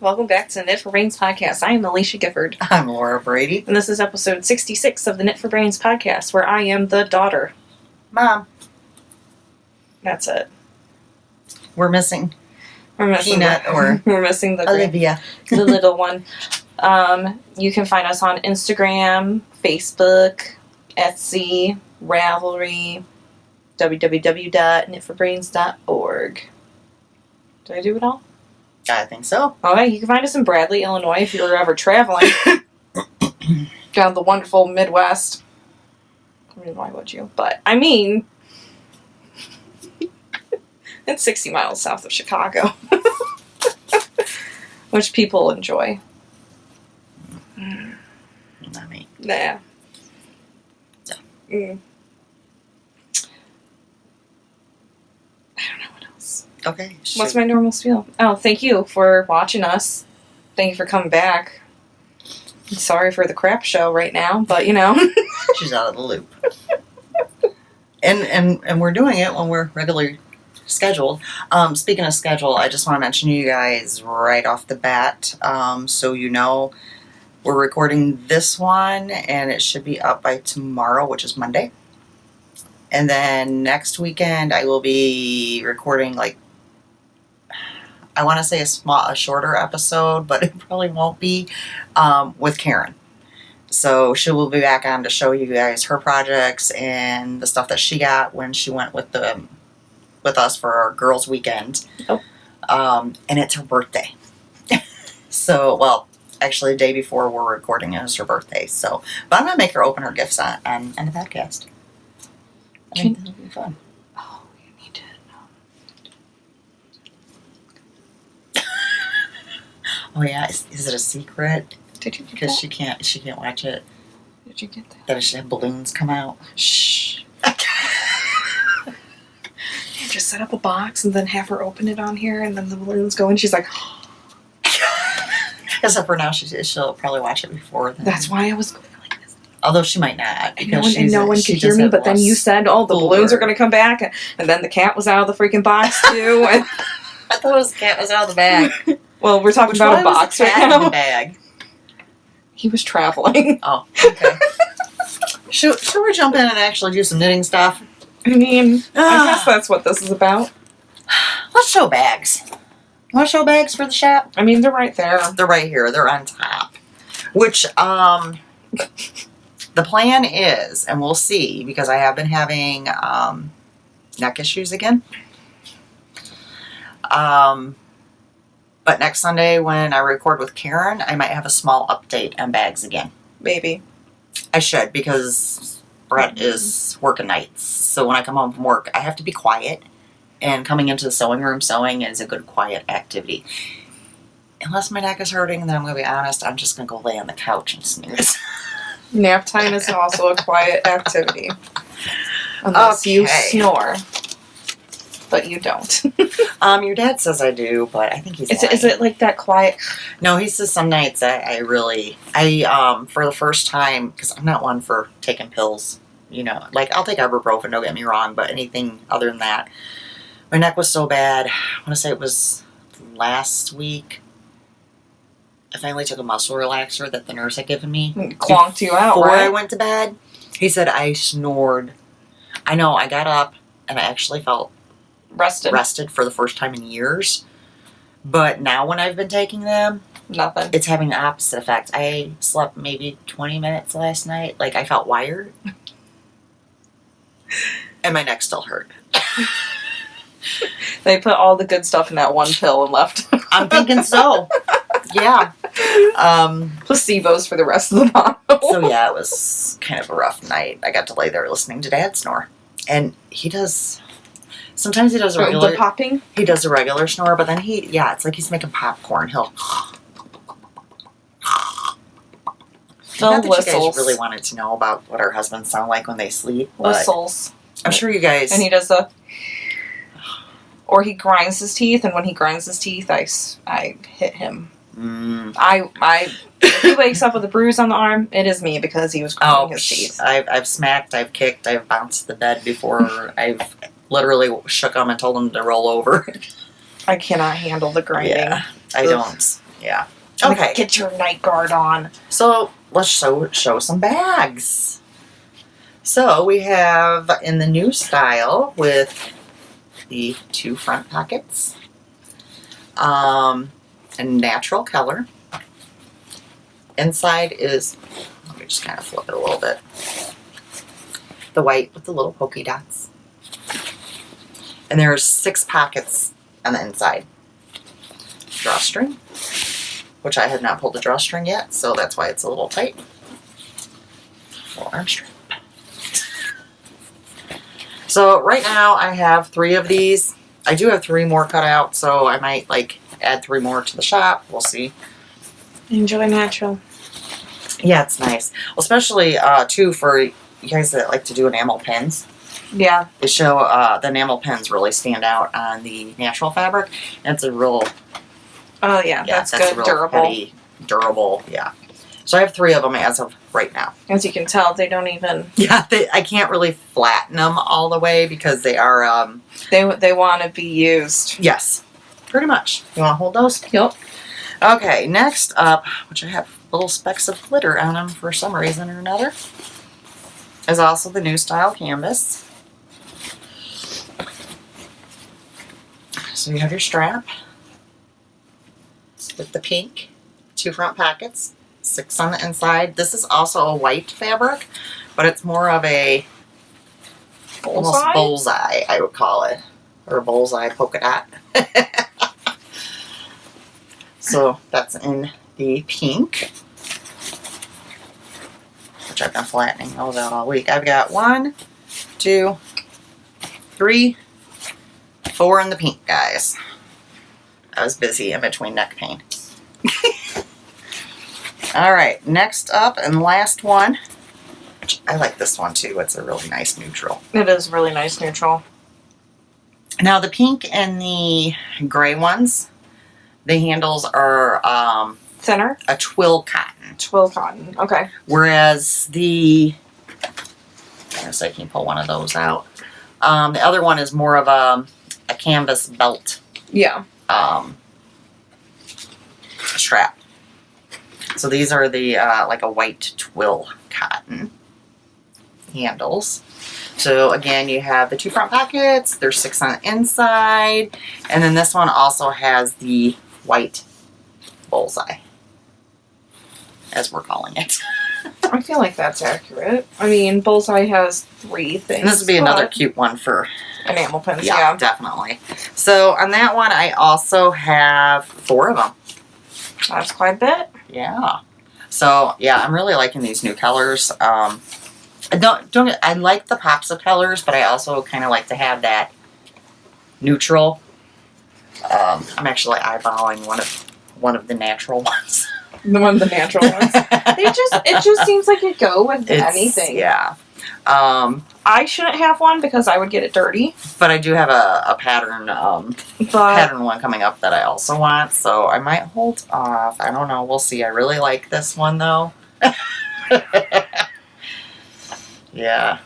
Welcome back to the Knit for Brains podcast. I am Alisha Gifford. I'm Laura Brady. And this is episode 66 of the Knit for Brains podcast, where I am the daughter. Mom. That's it. We're missing Peanut we're missing the Olivia. the little one. You can find us on Instagram, Facebook, Etsy, Ravelry, www.knitforbrains.org. Did I do it all? I think so. Alright, you can find us in Bradley, Illinois if you're ever traveling down the wonderful Midwest. I mean, why would you? But, I mean, it's 60 miles south of Chicago. Which people enjoy. Not me. Nah. So. I don't know what else. Okay. What's my normal spiel? Oh, thank you for watching us. Thank you for coming back. I'm sorry for the crap show right now, but you know. She's out of the loop. And we're doing it when we're regularly scheduled. Speaking of schedule, I just want to mention you guys right off the bat, so you know we're recording this one and it should be up by tomorrow, which is Monday. And then next weekend I will be recording, like, I want to say a shorter episode, but it probably won't be, with Karen. So she will be back on to show you guys her projects and the stuff that she got when she went with us for our girls' weekend. Oh. And it's her birthday. So, well, actually the day before we're recording is her birthday. So, but I'm going to make her open her gifts on the podcast. I think that'll be fun. Oh, you need to know. Oh yeah, is it a secret? Did you get Because that? she can't watch it. Did you get that? That it should have balloons come out. Shh. You just set up a box and then have her open it on here and then the balloons go and she's like, Except for now, she'll probably watch it before then. that's why I was going like this. Although she might not. And no one could hear me, but then you said, oh, the balloons are going to come back. And then the cat was out of the freaking box, too. And I thought the cat was out of the bag. well, we're talking about a box right in now. The bag? He was traveling. Oh, okay. Should we jump in and actually do some knitting stuff? I mean, I guess that's what this is about. Let's show bags. You want to show bags for the shop? I mean, they're right there. They're right here. They're on top. Which, the plan is, and we'll see, because I have been having neck issues again. But next Sunday when I record with Karen, I might have a small update on bags again. Maybe. I should, because Brett is working nights. So when I come home from work, I have to be quiet. And coming into the sewing room sewing is a good quiet activity. Unless my neck is hurting, then I'm going to be honest, I'm just going to go lay on the couch and snooze. Nap time is also a quiet activity. Unless you snore. But you don't. Your dad says I do, but I think he's lying. Is it like that quiet? No, he says some nights I for the first time, because I'm not one for taking pills, you know. Like, I'll take ibuprofen, don't get me wrong, but anything other than that. My neck was so bad, I want to say it was last week. I finally took a muscle relaxer that the nurse had given me. Clonked you out, Before right? I went to bed, he said I snored. I know, I got up and I actually felt rested for the first time in years. But now when I've been taking them, nothing. It's having the opposite effect. I slept maybe 20 minutes last night. Like, I felt wired. And my neck still hurt. They put all the good stuff in that one pill and left. I'm thinking so. Yeah. Placebos for the rest of the bottle. So yeah, it was kind of a rough night. I got to lay there listening to Dad snore. And he does... Sometimes he does a regular... The popping? He does a regular snore, but then it's like he's making popcorn. He'll... Not that you guys really wanted to know about what our husbands sound like when they sleep. Whistles. I'm sure you guys... And he does the... Or he grinds his teeth, and when he grinds his teeth, I hit him. If he wakes up with a bruise on the arm, it is me because he was grinding his teeth. I've smacked, I've kicked, I've bounced the bed before. I've literally shook him and told him to roll over. I cannot handle the grinding. Yeah, I don't. Yeah. Like, Okay. get your night guard on. So let's show some bags. So we have in the new style with the 2 front pockets, a natural color. Inside is, let me just kind of flip it a little bit, the white with the little polka dots. And there's 6 pockets on the inside. Drawstring, which I have not pulled the drawstring yet, so that's why it's a little tight. Little arm strap. So right now I have 3 of these. I do have 3 more cut out, so I might like add 3 more to the shop. We'll see. Enjoy natural. Yeah, it's nice. Especially, too, for you guys that like to do enamel pins. Yeah. They show the enamel pins really stand out on the natural fabric. And it's a real... Oh, yeah. That's good. real Durable. Heavy, durable, yeah. So I have 3 of them as of right now. As you can tell, they don't even... Yeah, I can't really flatten them all the way because they are... They want to be used. Yes, pretty much. You want to hold those? Yep. Okay, next up, which I have little specks of glitter on them for some reason or another, is also the new style canvas. So you have your strap with the pink, 2 front pockets, 6 on the inside. This is also a white fabric, but it's more of a almost bullseye, I would call it, or a bullseye polka dot. So that's in the pink, which I've been flattening those out all week. I've got 1, 2, 3, 4 in the pink, guys. I was busy in between neck pain. All right, next up and last one. Which I like this one too. It's a really nice neutral. It is really nice neutral. Now the pink and the gray ones, the handles are thinner. A twill cotton. Twill cotton. Okay. Whereas the, I guess I can pull one of those out. The other one is more of a canvas belt. Yeah. Strap. So these are the like a white twill cotton handles. So again, you have the 2 front pockets. There's 6 on the inside, and then this one also has the white bullseye, as we're calling it. I feel like that's accurate. I mean, bullseye has 3 things. And this would be another cute one for enamel pins. yeah, Yeah, definitely. So on that one, I also have 4 of them. that's quite a bit. Yeah. So yeah, I'm really liking these new colors. I like the pops of colors, but I also kind of like to have that neutral. I'm actually eyeballing one of the natural ones. The natural ones. It just seems like it go with anything. Yeah. I shouldn't have one because I would get it dirty. But I do have a pattern pattern one coming up that I also want, so I might hold off. I don't know. We'll see. I really like this one though. Yeah.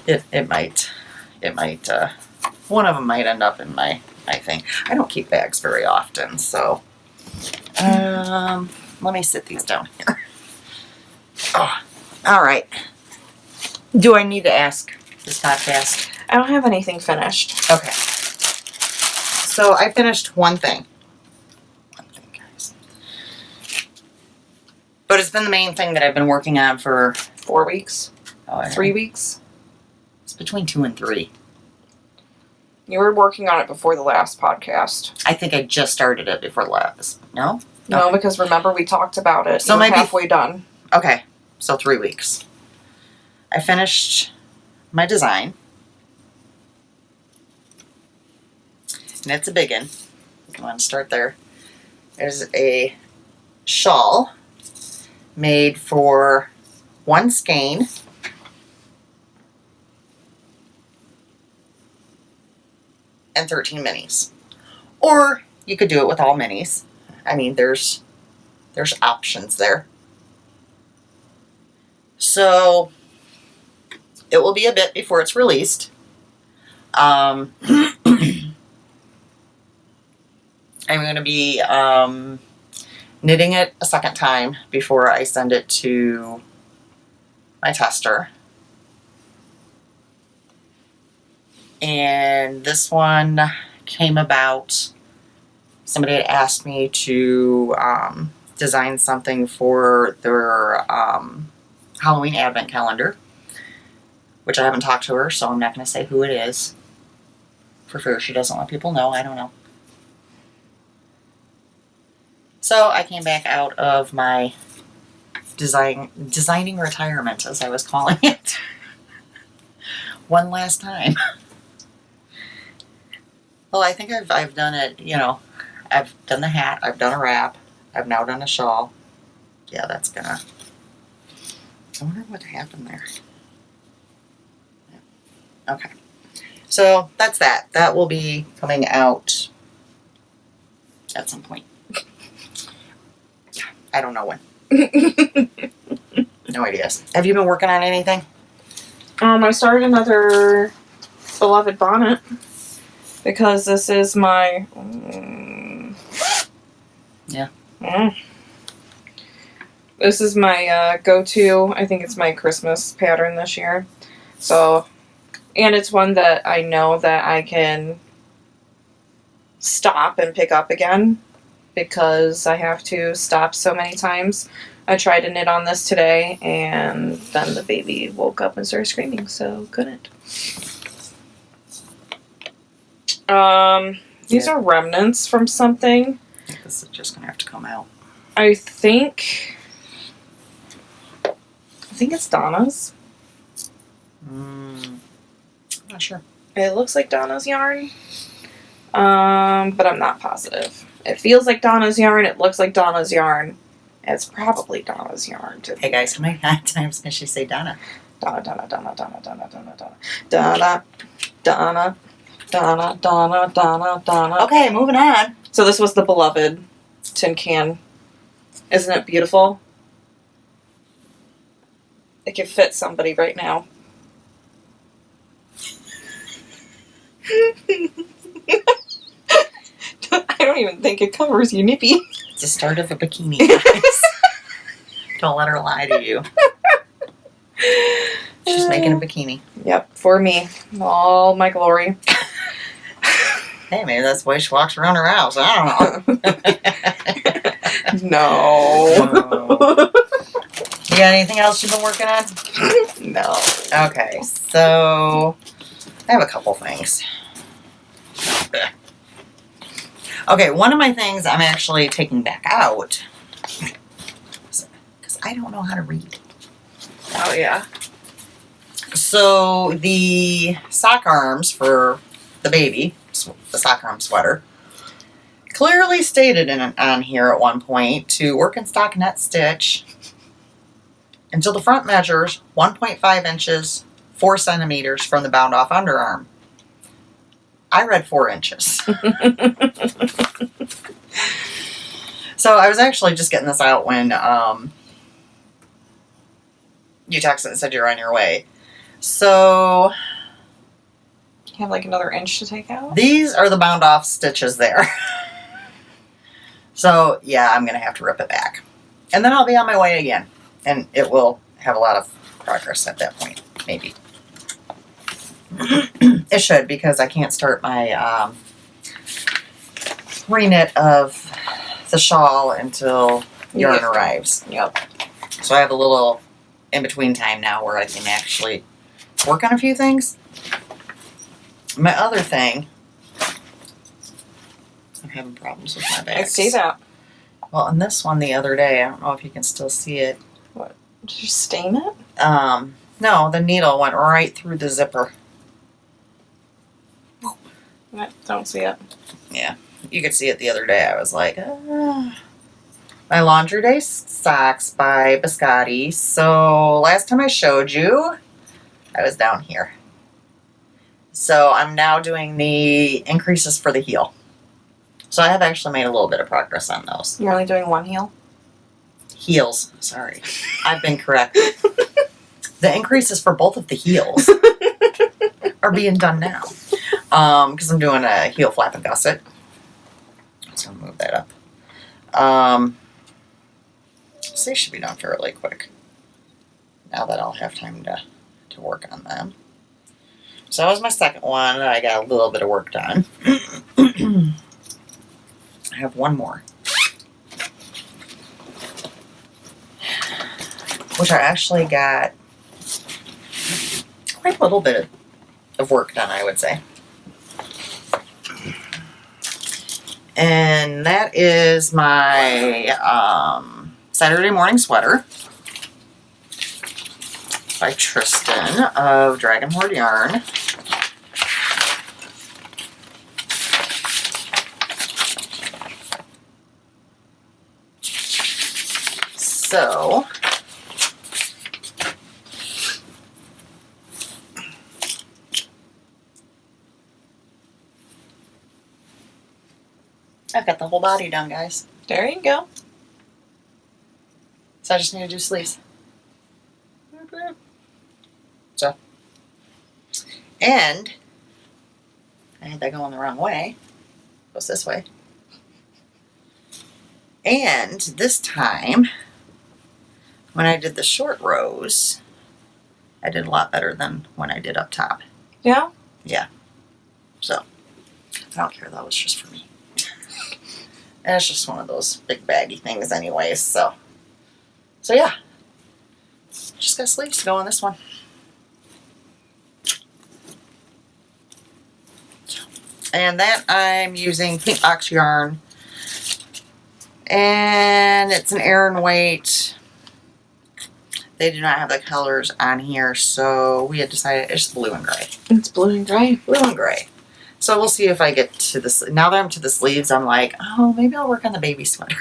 It might one of them might end up in my thing. I don't keep bags very often, so let me sit these down here. Oh, all right. Do I need to ask this podcast? I don't have anything finished. Okay. So I finished one thing. Guys. But it's been the main thing that I've been working on for 4 weeks. 3 weeks. It's between 2 and 3. You were working on it before the last podcast. I think I just started it before the last. No? No, because remember we talked about it. So maybe halfway done. Okay. So 3 weeks. I finished my design. And it's a big one. I want to start there. There's a shawl made for 1 skein. And 13 minis. Or you could do it with all minis. I mean, there's options there. So it will be a bit before it's released. I'm going to be knitting it a second time before I send it to my tester. And this one came about, somebody had asked me to design something for their Halloween advent calendar, which I haven't talked to her, so I'm not going to say who it is. For fear she doesn't want people to know. I don't know. So I came back out of my designing retirement, as I was calling it, one last time. Well, I think I've done it, you know, I've done the hat, I've done a wrap, I've now done a shawl. Yeah, that's gonna, I wonder what happened there. Yeah. Okay. So that's that. That will be coming out at some point. I don't know when. No ideas. Have you been working on anything? I started another beloved bonnet because this is my this is my go-to. I think it's my Christmas pattern this year. So, and it's one that I know that I can stop and pick up again because I have to stop so many times. I tried to knit on this today, and then the baby woke up and started screaming, so couldn't. These are remnants from something. This is just gonna have to come out. I think it's Donna's. Not sure. It looks like Donna's yarn, but I'm not positive. It feels like Donna's yarn. It looks like Donna's yarn. It's probably Donna's yarn. Hey guys, how many times can she say Donna? Donna, Donna, Donna, Donna, Donna, Donna, Donna, Donna, Donna, Donna, Donna, Donna, Donna. Okay, moving on. So this was the beloved tin can. Isn't it beautiful? It could fit somebody right now. I don't even think it covers you, nippy. It's the start of a bikini, guys. Don't let her lie to you. She's making a bikini. Yep, for me. All my glory. Hey, maybe that's the way she walks around her house. I don't know. No. You got anything else you've been working on? No. Okay, so I have a couple things. Okay, one of my things I'm actually taking back out because I don't know how to read. Oh, yeah. So the sock arms for the baby, the sock arm sweater, clearly stated on here at one point to work in stock net stitch until the front measures 1.5 inches, 4 centimeters from the bound off underarm. I read 4 inches. So I was actually just getting this out when you texted and said you're on your way. So You have like another inch to take out? these are the bound off stitches there. So yeah, I'm going to have to rip it back. And then I'll be on my way again. And it will have a lot of progress at that point, maybe. It should, because I can't start my reknit of the shawl until yarn arrives. Yep. So I have a little in-between time now where I can actually work on a few things. My other thing, I'm having problems with my bags. I see that. Well, on this one the other day, I don't know if you can still see it. What? Did you stain it? No, the needle went right through the zipper. I don't see it. Yeah, you could see it the other day. I was like, My Laundry Day Socks by Biscotti. So last time I showed you, I was down here. So I'm now doing the increases for the heel. So I have actually made a little bit of progress on those. You're only doing one heel? Heels, sorry. I've been corrected. The increases for both of the heels are being done now. Because I'm doing a heel flap and gusset. Just gonna move that up. So they should be done fairly quick. Now that I'll have time to work on them. So that was my second one. I got a little bit of work done. I have one more, which I actually got quite a little bit of work done, I would say. And that is my Saturday morning sweater by Tristan of Dragon Horde Yarn. So, I've got the whole body done, guys. There you go. So I just need to do sleeves. So, and I had that going the wrong way. It goes this way. And this time, when I did the short rows, I did a lot better than when I did up top. Yeah? Yeah. So, I don't care. That was just for me. And it's just one of those big baggy things anyways, so yeah. Just got sleeves to go on this one. And that I'm using pink box yarn. And it's an Aran weight. They do not have the colors on here, so we had decided it's blue and gray. It's blue and gray. Blue and gray. So we'll see if I get to this. Now that I'm to the sleeves, I'm like, oh, maybe I'll work on the baby sweater.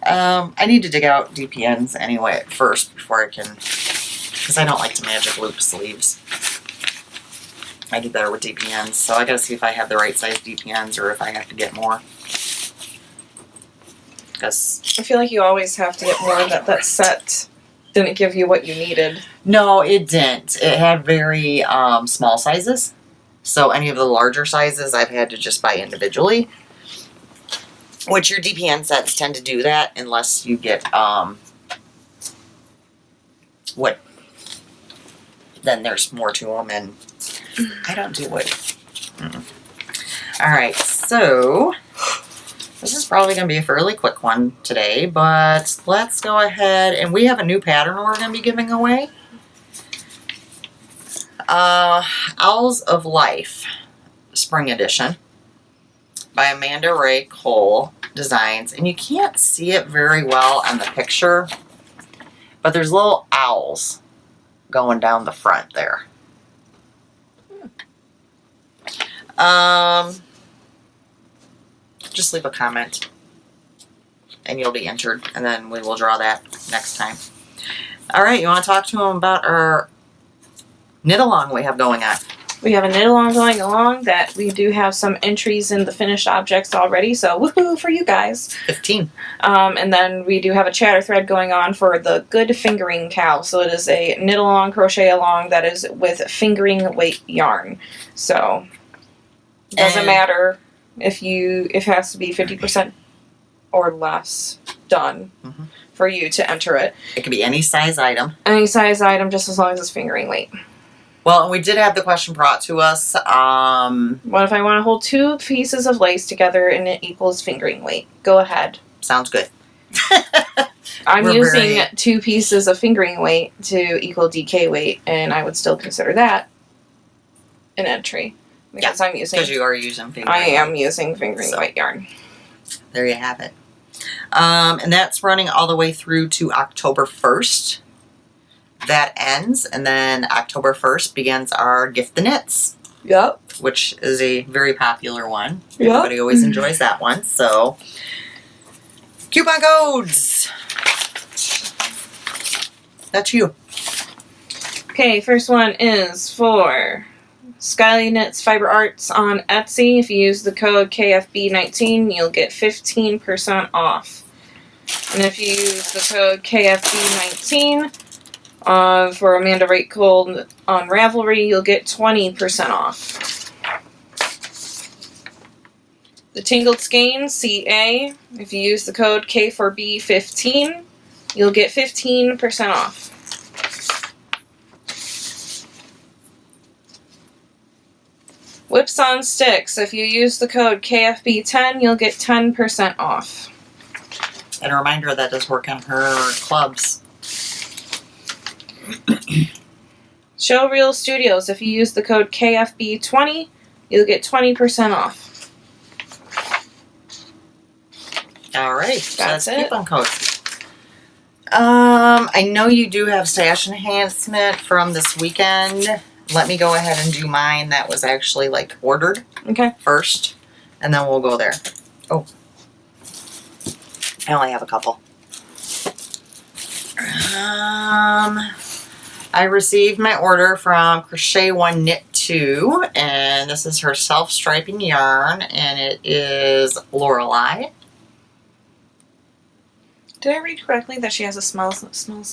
I need to dig out DPNs anyway at first before I can, because I don't like to magic loop sleeves. I do better with DPNs, so I gotta see if I have the right size DPNs or if I have to get more. Because I feel like you always have to get more. That set didn't give you what you needed. no, it didn't. It had very small sizes, so any of the larger sizes I've had to just buy individually. Which your DPN sets tend to do that unless you get what? Then there's more to them, and I don't do it. All right, so this is probably going to be a fairly quick one today, but let's go ahead, and we have a new pattern we're going to be giving away. Owls of Life Spring Edition by Amanda Ray Cole Designs, and you can't see it very well on the picture, but there's little owls going down the front there. Just leave a comment and you'll be entered, and then we will draw that next time. All right, you want to talk to them about our knit along we have going on? We have a knit along going along that we do have some entries in the finished objects already, so woohoo for you guys. 15. And then we do have a chatter thread going on for the Good Fingering Cow. So it is a knit along, crochet along that is with fingering weight yarn. So it doesn't matter if it has to be 50% or less done for you to enter it. It could be any size item. Any size item, just as long as it's fingering weight. Well, and we did have the question brought to us. What if I want to hold 2 pieces of lace together and it equals fingering weight? Go ahead. Sounds good. I'm using 2 pieces of fingering weight to equal DK weight, and I would still consider that an entry. Because I'm using... Because you are using fingering I am using fingering weight yarn. There you have it. And that's running all the way through to October 1st. That ends, and then October 1st begins our Gift the Knits. Yep. Which is a very popular one. Yep. Everybody always enjoys that one. So, coupon codes. That's you. Okay, first one is for Skyly Knits Fiber Arts on Etsy. If you use the code KFB19, you'll get 15% off. And if you use the code KFB19 for Amanda Ray Cole on Ravelry, you'll get 20% off. The Tingled Skein CA. If you use the code K4B15, you'll get 15% off. Whips on Sticks. If you use the code KFB10, you'll get 10% off. And a reminder that does work on her clubs. Showreel Studios. If you use the code KFB20, you'll get 20% off. All right. So That's it. coupon codes. I know you do have stash enhancement from this weekend. Let me go ahead and do mine that was actually like ordered Okay. first, and then we'll go there. Oh, I only have a couple. I received my order from Crochet One Knit 2, and this is her self-striping yarn, and it is Lorelei. Did I read correctly that she has a smells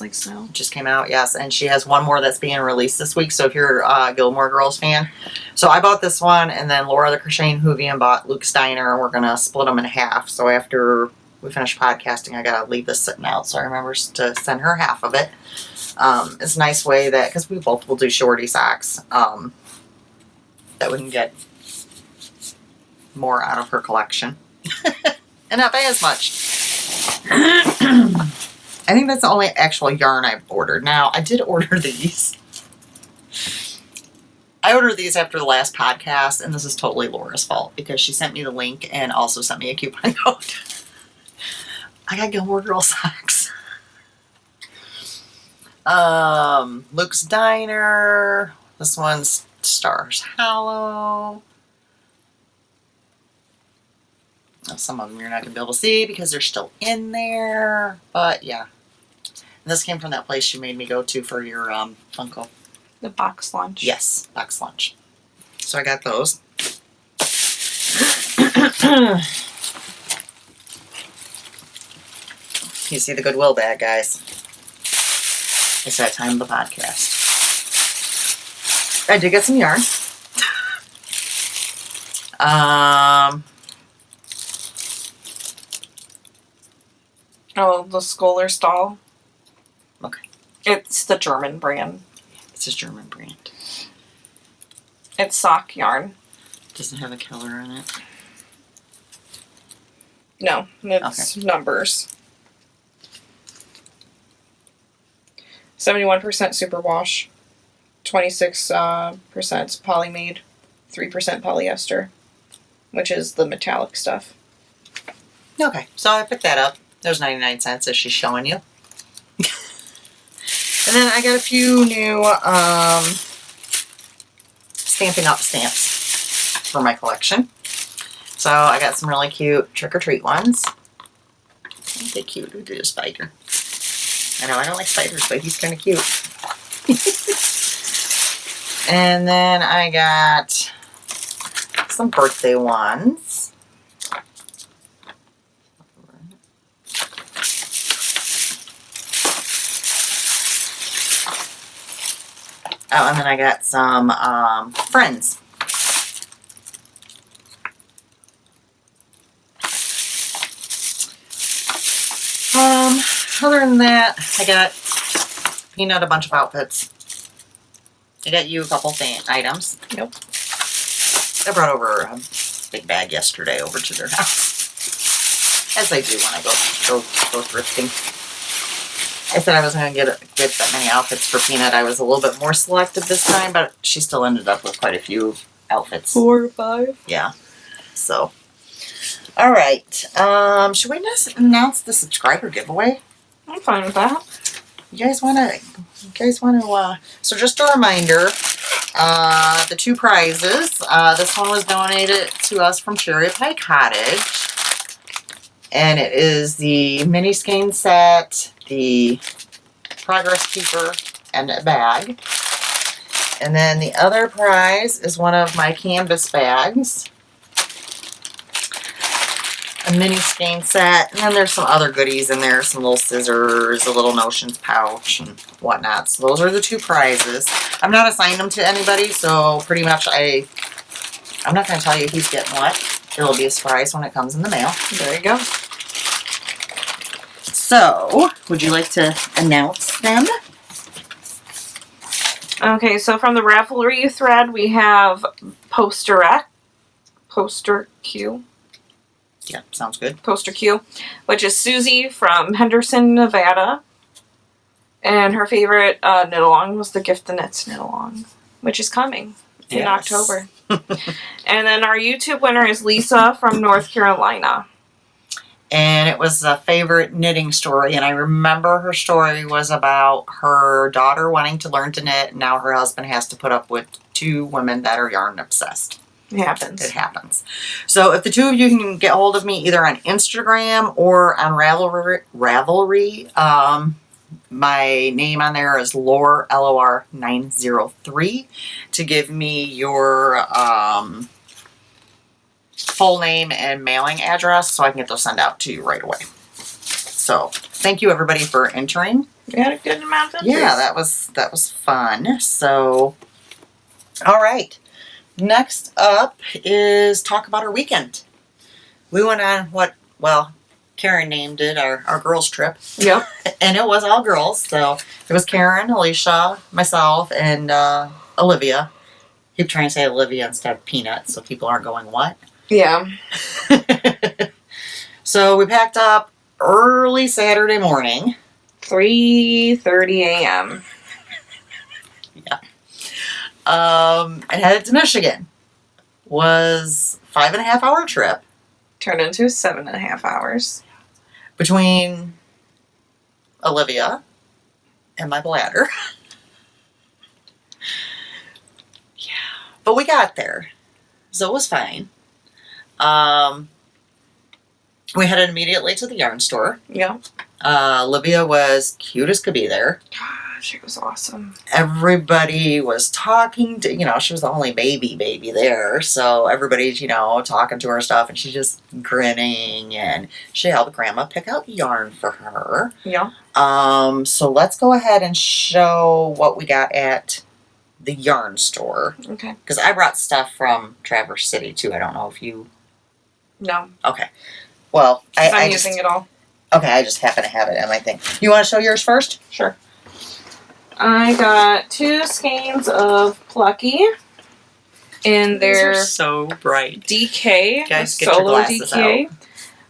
like snow? Just came out, yes, and she has one more that's being released this week, so if you're a Gilmore Girls fan. So I bought this one, and then Laura the Crocheting Hoovian bought Luke's Diner, and we're going to split them in half. So after we finish podcasting, I got to leave this sitting out, so I remember to send her half of it. It's a nice way that, because we both will do shorty socks, that we can get more out of her collection. And not pay as much. I think that's the only actual yarn I've ordered. Now, I did order these. I ordered these after the last podcast, and this is totally Laura's fault because she sent me the link and also sent me a coupon code. I got Gilmore Girl socks. Luke's Diner. This one's Stars Hollow. Now, some of them you're not going to be able to see because they're still in there. But, yeah. And this came from that place you made me go to for your Funko. The box lunch. Yes, box lunch. So I got those. You see the Goodwill bag, guys. It's that time of the podcast. I did get some yarn. Oh, the Scholar Stall. Okay. It's the German brand. It's a German brand. It's sock yarn. Doesn't have a color in it. No, it's numbers. 71% superwash, 26% polymade, 3% polyester, which is the metallic stuff. Okay, so I picked that up. There's 99 cents as she's showing you. And then I got a few new Stampin' Up stamps for my collection. So I got some really cute trick-or-treat ones. Aren't they cute? Who did a spider? I know I don't like spiders, but he's kind of cute. And then I got some birthday ones. Oh, and then I got some Friends. Other than that, I got Peanut a bunch of outfits. I got you a couple items. Nope. I brought over a big bag yesterday over to their house. As I do when I go thrifting. I said I wasn't going to get that many outfits for Peanut. I was a little bit more selective this time, but she still ended up with quite a few outfits. 4 or 5. Yeah. So, all right. Should we announce the subscriber giveaway? I'm fine with that. You guys want to, so just a reminder, the 2 prizes, this one was donated to us from Cherry Pie Cottage, and it is the mini skein set, the Progress Keeper, and a bag. And then the other prize is one of my canvas bags, a mini skein set, and then there's some other goodies in there, some little scissors, a little notions pouch, and whatnot. So those are the 2 prizes. I'm not assigning them to anybody, so pretty much I'm not going to tell you who's getting what. It'll be a surprise when it comes in the mail. There you go. So, would you like to announce them? Okay, so from the Ravelry thread, we have Poster Q. Yeah, sounds good. Poster Q, which is Susie from Henderson, Nevada. And her favorite knit-along was the Gift the Knits knit-along, which is coming in October. And then our YouTube winner is Lisa from North Carolina. And it was a favorite knitting story. And I remember her story was about her daughter wanting to learn to knit. And now her husband has to put up with 2 women that are yarn obsessed. It happens. It happens. So if the 2 of you can get hold of me either on Instagram or on Ravelry, my name on there is Lore, LOR 903, to give me your full name and mailing address so I can get those sent out to you right away. So thank you everybody for entering. We had a good amount of entries. Yeah, that was fun. So all right. Next up is talk about our weekend. We went on Karen named it our girls trip. Yep. And it was all girls. So it was Karen, Alisha, myself, and Olivia. Keep trying to say Olivia instead of Peanut so people aren't going, what? Yeah. So we packed up early Saturday morning. 3:30 a.m. Yeah. And headed to Michigan. Was 5.5 hour trip. Turned into 7.5 hours. Between Olivia and my bladder. Yeah. But we got there. So it was fine. We headed immediately to the yarn store. Yeah. Olivia was cute as could be there. Gosh, it was awesome. Everybody was talking to, she was the only baby there. So everybody's, talking to her stuff and she's just grinning and she helped Grandma pick out yarn for her. Yeah. So let's go ahead and show what we got at the yarn store. Okay. Because I brought stuff from Traverse City too. I don't know if you... No. Okay. Well, I'm using it all. Okay, I just happen to have it at my thing. You want to show yours first? Sure. I got 2 skeins of Plucky in their These are so bright. DK, Guys, get your solo glasses DK.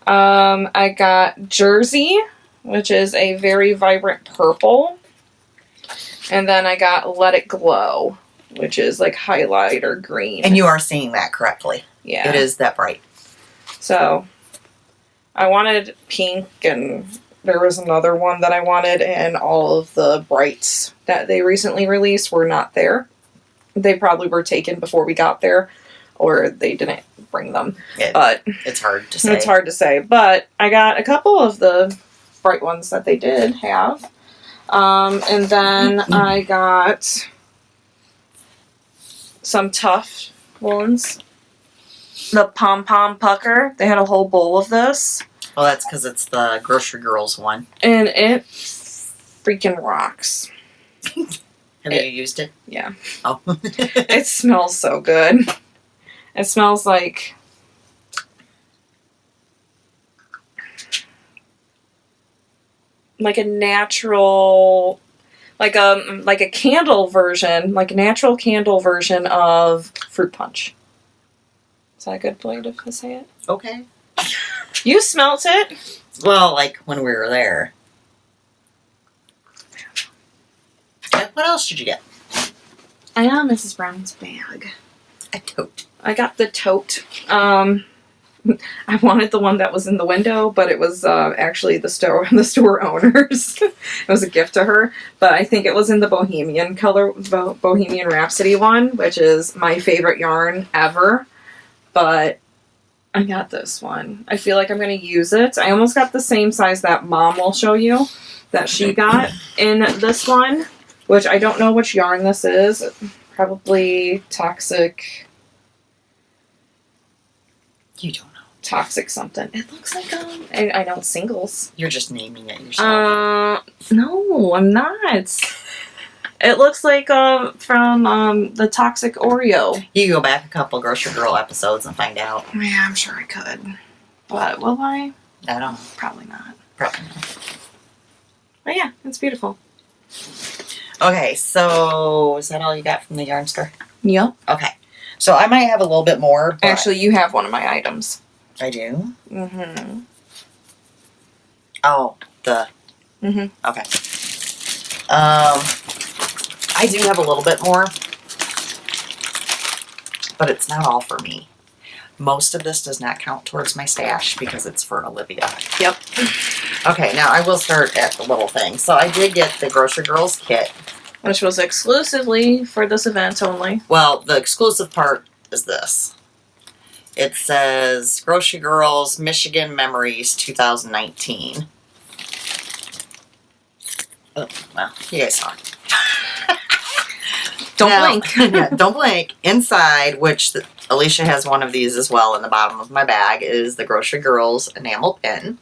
I got Jersey, which is a very vibrant purple. And then I got Let It Glow, which is like highlighter green. And you are seeing that correctly. Yeah. It is that bright. So I wanted pink, and there was another one that I wanted, and all of the brights that they recently released were not there. They probably were taken before we got there, or they didn't bring them. But it's hard to say. It's hard to say. But I got a couple of the bright ones that they did have. And then I got some tough ones. The Pom Pom Pucker. They had a whole bowl of this. Well, that's because it's the Grocery Girls one. And it freaking rocks. Have you used it? Yeah. Oh. It smells so good. It smells like... like a natural... like a candle version, like a natural candle version of fruit punch. Is that a good way to say it? Okay. You smelt it. Well, like when we were there. Okay, what else did you get? I got Mrs. Brown's bag. A tote. I got the tote. I wanted the one that was in the window, but it was actually the store owner's. It was a gift to her, but I think it was in the Bohemian color, Bohemian Rhapsody one, which is my favorite yarn ever. But I got this one. I feel like I'm going to use it. I almost got the same size that Mom will show you that she got in this one, which I don't know which yarn this is. Probably Toxic. You don't know. Toxic something. It looks like I know it's singles. You're just naming it yourself. No, I'm not. It looks like from the Toxic Oreo. You can go back a couple Grocery Girl episodes and find out. Yeah, I'm sure I could. But will I? I don't know. Probably not. Probably not. But yeah, it's beautiful. Okay, so is that all you got from the yarn store? Yep. Okay. So I might have a little bit more. But Actually, you have one of my items. I do? Mm-hmm. Oh, the... Mm-hmm. Okay. I do have a little bit more. But it's not all for me. Most of this does not count towards my stash because it's for Olivia. Yep. Okay, now I will start at the little thing. So I did get the Grocery Girls kit. Which was exclusively for this event only. Well, the exclusive part is this. It says Grocery Girls Michigan Memories 2019. Oh, well, you guys saw it. Don't Now, blink. Yeah, don't blink. Inside, which Alisha has one of these as well in the bottom of my bag, is the Grocery Girls enamel pin.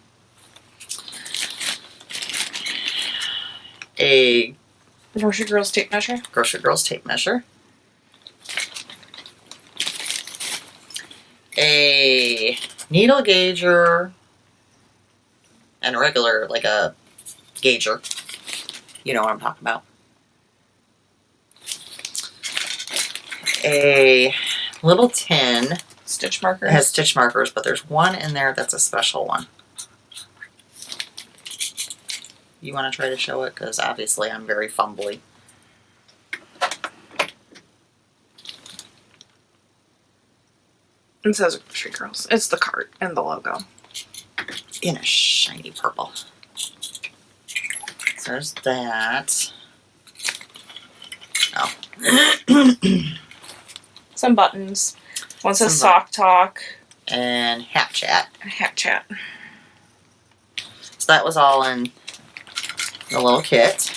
A Grocery Girls tape measure. Grocery Girls tape measure. A needle gauger. And a regular, like a gauger. You know what I'm talking about. A little tin. Stitch markers. It has stitch markers, but there's one in there that's a special one. You want to try to show it? Because obviously I'm very fumbly. It says Grocery Girls. It's the cart and the logo. In a shiny purple. So there's that. Oh. Some buttons. One says Some Sock Talk. And Hat Chat. Hat Chat. So that was all in the little kit.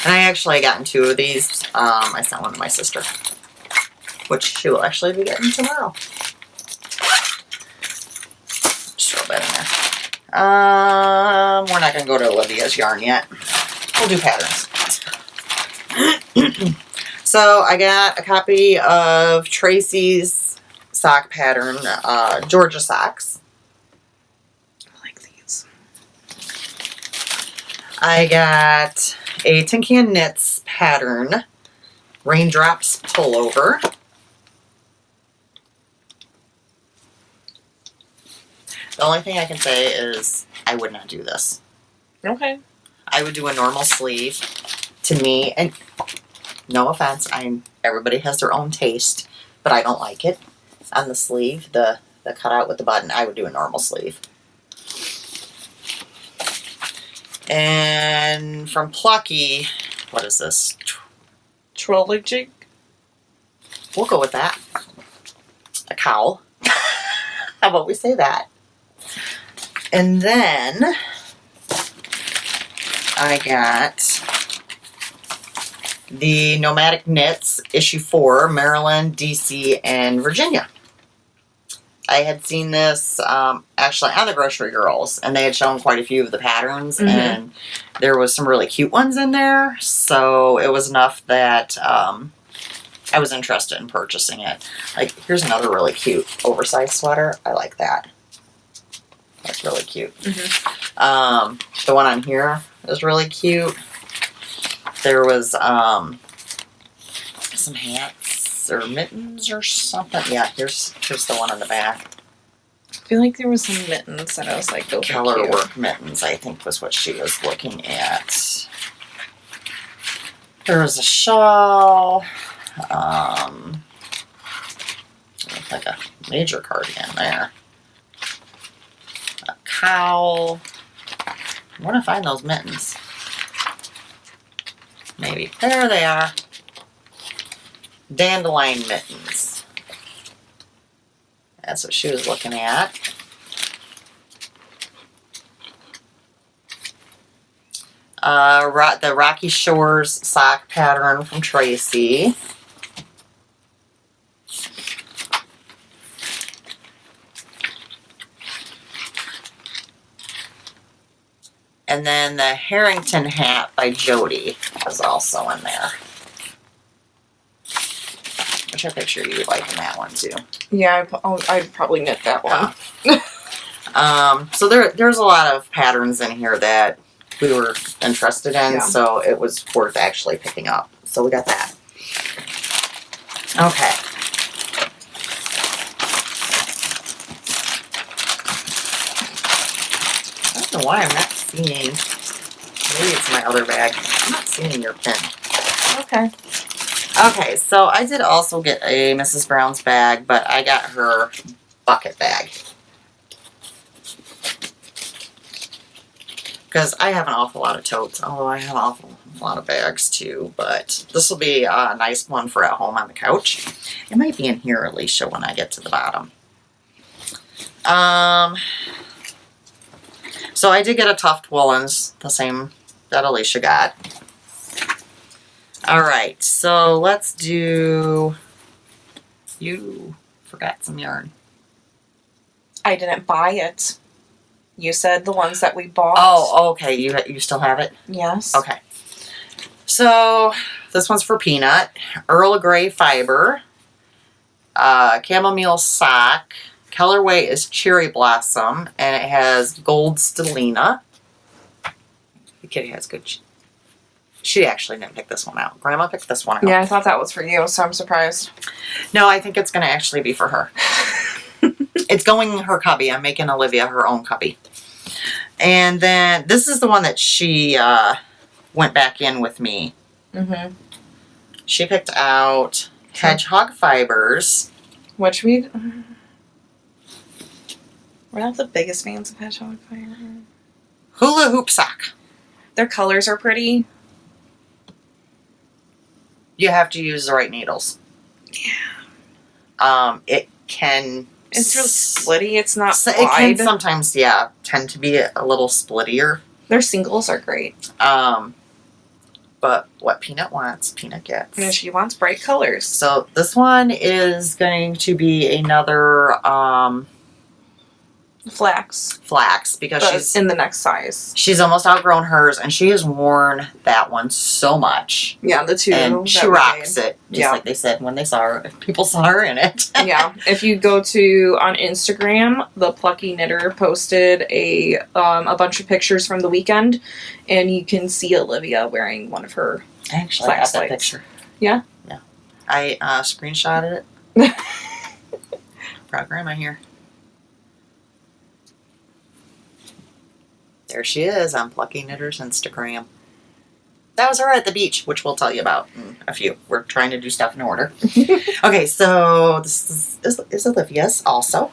And I actually gotten 2 of these. I sent one to my sister, which she will actually be getting tomorrow. Just throw that in there. We're not going to go to Olivia's yarn yet. We'll do patterns. So I got a copy of Tracy's sock pattern, Georgia socks. I like these. I got a Tin Can Knits pattern, Raindrops pullover. The only thing I can say is I would not do this. Okay. I would do a normal sleeve. To me, and no offense, everybody has their own taste, but I don't like it. On the sleeve, the cutout with the button, I would do a normal sleeve. And from Plucky, what is this? Trolley jig. We'll go with that. A cowl. How about we say that? And then I got the Nomadic Knits, issue 4, Maryland, DC, and Virginia. I had seen this actually on the Grocery Girls, and they had shown quite a few of the patterns, and there was some really cute ones in there, so it was enough that I was interested in purchasing it. Like, here's another really cute oversized sweater. I like that. That's really cute. The one on here is really cute. There was some hats or mittens or something. Yeah, here's the one on the back. I feel like there was some mittens that I was like, those are Color cute. work mittens, I think, was what she was looking at. There was a shawl. Like a major cardigan there. A cowl. I want to find those mittens. Maybe. There they are. Dandelion mittens. That's what she was looking at. The Rocky Shores sock pattern from Tracy. And then the Harrington hat by Jody is also in there. Which I picture you liking that one too. Yeah, I'd probably knit that one. So there's a lot of patterns in here that we were interested in, so it was worth actually picking up. So we got that. Okay. I don't know why I'm not seeing. Maybe it's my other bag. I'm not seeing your pin. Okay. Okay, so I did also get a Mrs. Brown's bag, but I got her bucket bag. Because I have an awful lot of totes. Oh, I have an awful lot of bags too, but this will be a nice one for at home on the couch. It might be in here, Alisha, when I get to the bottom. So I did get a Tuft Woolens, the same that Alisha got. Alright, so let's do... You forgot some yarn. I didn't buy it. You said the ones that we bought. Oh, okay. You still have it? Yes. Okay. So, this one's for Peanut. Earl Grey fiber. Chamomile sock. Colorway is Cherry Blossom. And it has gold stellina. The kitty has good... She actually didn't pick this one out. Grandma picked this one out. Yeah, I thought that was for you, so I'm surprised. No, I think it's going to actually be for her. It's going in her cubby. I'm making Olivia her own cubby. And then this is the one that she went back in with me. Mm-hmm. She picked out Hedgehog Fibers. Which we're not the biggest fans of Hedgehog Fibers. Hula Hoop Sock. Their colors are pretty. You have to use the right needles. Yeah. It can... It's real splitty. It's not wide. It can sometimes, yeah, tend to be a little splittier. Their singles are great. But what Peanut wants, Peanut gets. And she wants bright colors. So this one is going to be another flax because she's in the next size. She's almost outgrown hers, and she has worn that one so much. Yeah, the two. And she rocks it, just like they said when they saw her. People saw her in it. Yeah. If you go on Instagram, the Plucky Knitter posted a bunch of pictures from the weekend, and you can see Olivia wearing one of her. Actually, I got that picture. Yeah. Yeah. I screenshotted it. Brought Grandma here. There she is on Plucky Knitter's Instagram. That was her at the beach, which we'll tell you about in a few. We're trying to do stuff in order. Okay, so this is Olivia's also.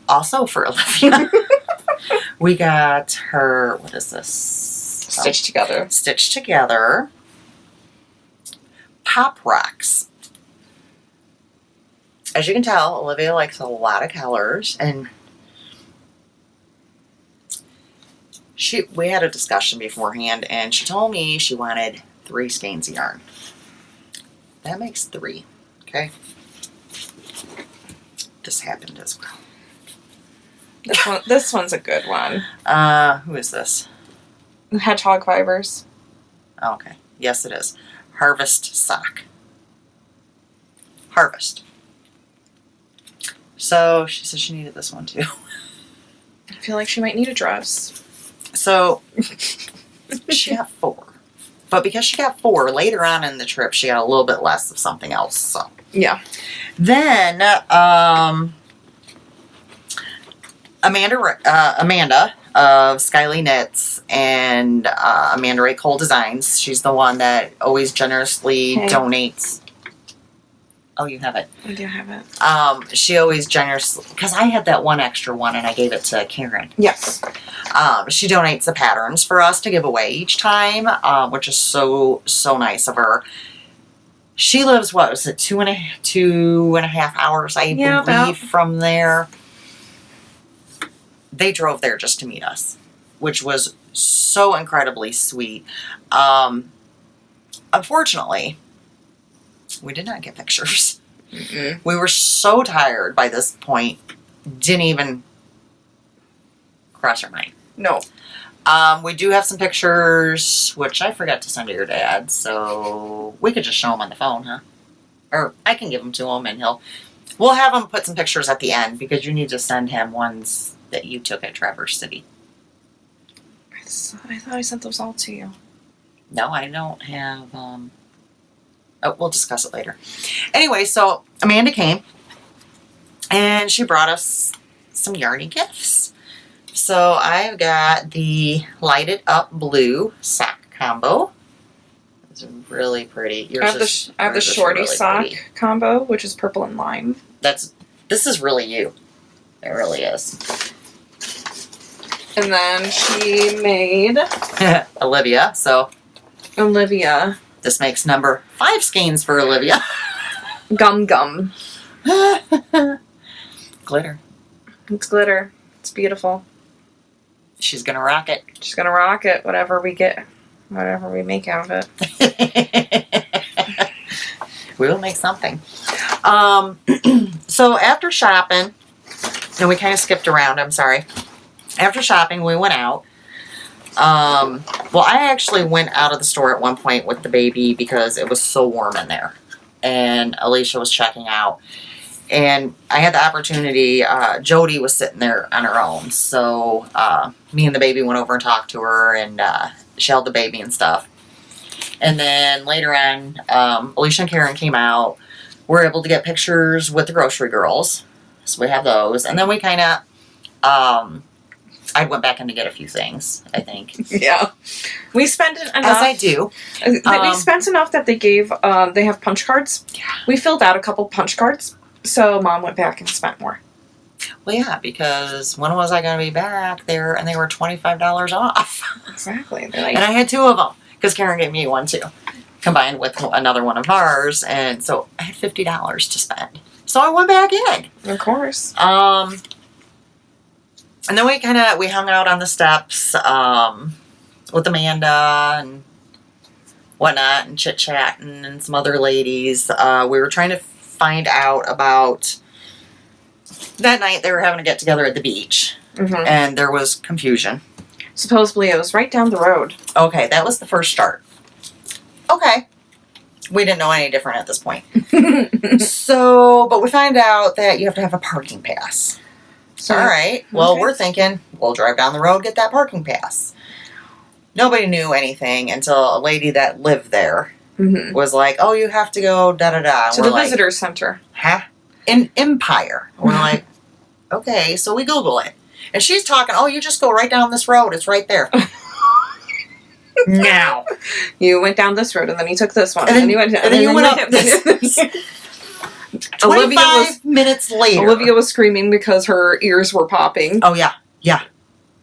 Also for Olivia. We got her, what is this? Stitched Together. Stitched Together. Pop Rocks. As you can tell, Olivia likes a lot of colors, and we had a discussion beforehand, and she told me she wanted 3 skeins of yarn. That makes 3, okay? This happened as well. This one's a good one. Who is this? Hedgehog Fibers. Oh, okay. Yes, it is. Harvest Sock. Harvest. So, she said she needed this one too. I feel like she might need a dress. So, she got 4. But because she got 4, later on in the trip, she got a little bit less of something else. So yeah. Then, Amanda of Skyly Knits and Amanda Ray Cole Designs. She's the one that always generously donates. Oh, you have it. I do have it. She always generously, because I had that one extra one and I gave it to Karen. Yes. She donates the patterns for us to give away each time, which is so nice of her. She lives, what was it, 2.5 hours, I believe, from there. They drove there just to meet us, which was so incredibly sweet. Unfortunately, we did not get pictures. Mm-mm. We were so tired by this point, didn't even cross our mind. No. We do have some pictures, which I forgot to send to your dad, so we could just show him on the phone, huh? Or I can give them to him, and we'll have him put some pictures at the end, because you need to send him ones that you took at Traverse City. I thought I sent those all to you. No, I don't have, we'll discuss it later. Anyway, so Amanda came, and she brought us some yarny gifts. So I've got the lighted up blue sock combo. It's really pretty. I have the shorty really sock pretty. combo, which is purple and lime. This is really you. It really is. And then she made Olivia. So Olivia this makes number 5 skeins for Olivia. Gum Gum. Glitter. It's glitter. It's beautiful. She's gonna rock it. She's gonna rock it. Whatever we make out of it. We will make something. So after shopping, and we kind of skipped around. I'm sorry. After shopping, we went out. Well, I actually went out of the store at one point with the baby because it was so warm in there, and Alisha was checking out. And I had the opportunity, Jody was sitting there on her own. So me and the baby went over and talked to her, and she held the baby and stuff. And then later on, Alisha and Karen came out. We were able to get pictures with the grocery girls. So we have those. And then we kind of, I went back in to get a few things, I think. Yeah. We spent enough. As I do. We spent enough that they gave, they have punch cards. Yeah. We filled out a couple punch cards. So Mom went back and spent more. Well, yeah, because when was I going to be back there? And they were $25 off. Exactly. They're like, And I had 2 of them, because Karen gave me one too, combined with another one of ours. And so I had $50 to spend. So I went back in. of course. And then we hung out on the steps with Amanda and whatnot, and chit-chatting, and some other ladies. We were trying to find out about that night they were having a get-together at the beach. Mm-hmm. And there was confusion. Supposedly it was right down the road. Okay, that was the first start. Okay. We didn't know any different at this point. But we find out that you have to have a parking pass. So, all right. Well, okay. we're thinking, we'll drive down the road, get that parking pass. Nobody knew anything until a lady that lived there Mm-hmm. was like, oh, you have to go da-da-da. To the visitor center. Huh? In Empire. And we're like, okay, so we Google it. And she's talking, oh, you just go right down this road. It's right there. Now. You went down this road, and then you took this one. And then you went down. and then you went up this. 25 minutes later. Olivia was screaming because her ears were popping. Oh, yeah. Yeah.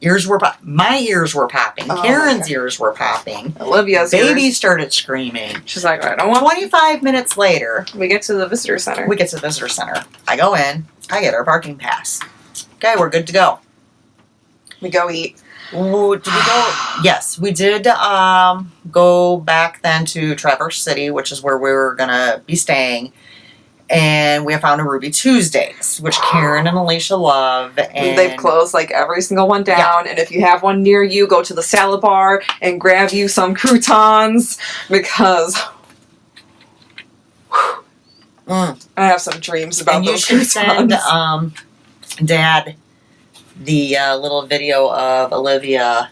Ears were popping. My ears were popping. Oh, Karen's ears were popping. Olivia's Baby ears. started screaming. She's like, I don't want. 25 minutes later, We get to the visitor center. we get to the visitor center. I go in. I get our parking pass. Okay, we're good to go. We go eat. Ooh, did we go? Yes, we did go back then to Traverse City, which is where we were going to be staying. And we found a Ruby Tuesdays, which Karen and Alisha love. And They've closed like every single one down. And if you have one near you, go to the salad bar and grab you some croutons because I have some dreams about and you those should croutons. send Dad the little video of Olivia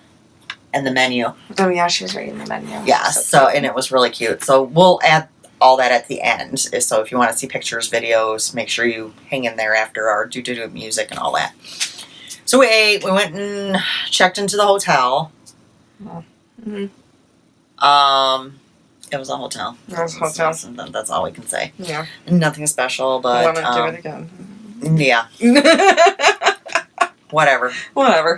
and the menu. Oh yeah, she was reading the menu. Yeah, so and it was really cute. So we'll add all that at the end. So if you want to see pictures, videos, make sure you hang in there after our do music and all that. So we ate. We went and checked into the hotel. Mm-hmm. It was a hotel. It was a hotel. That's all we can say. Yeah. Nothing special, but Want to do it again? yeah, whatever. Whatever.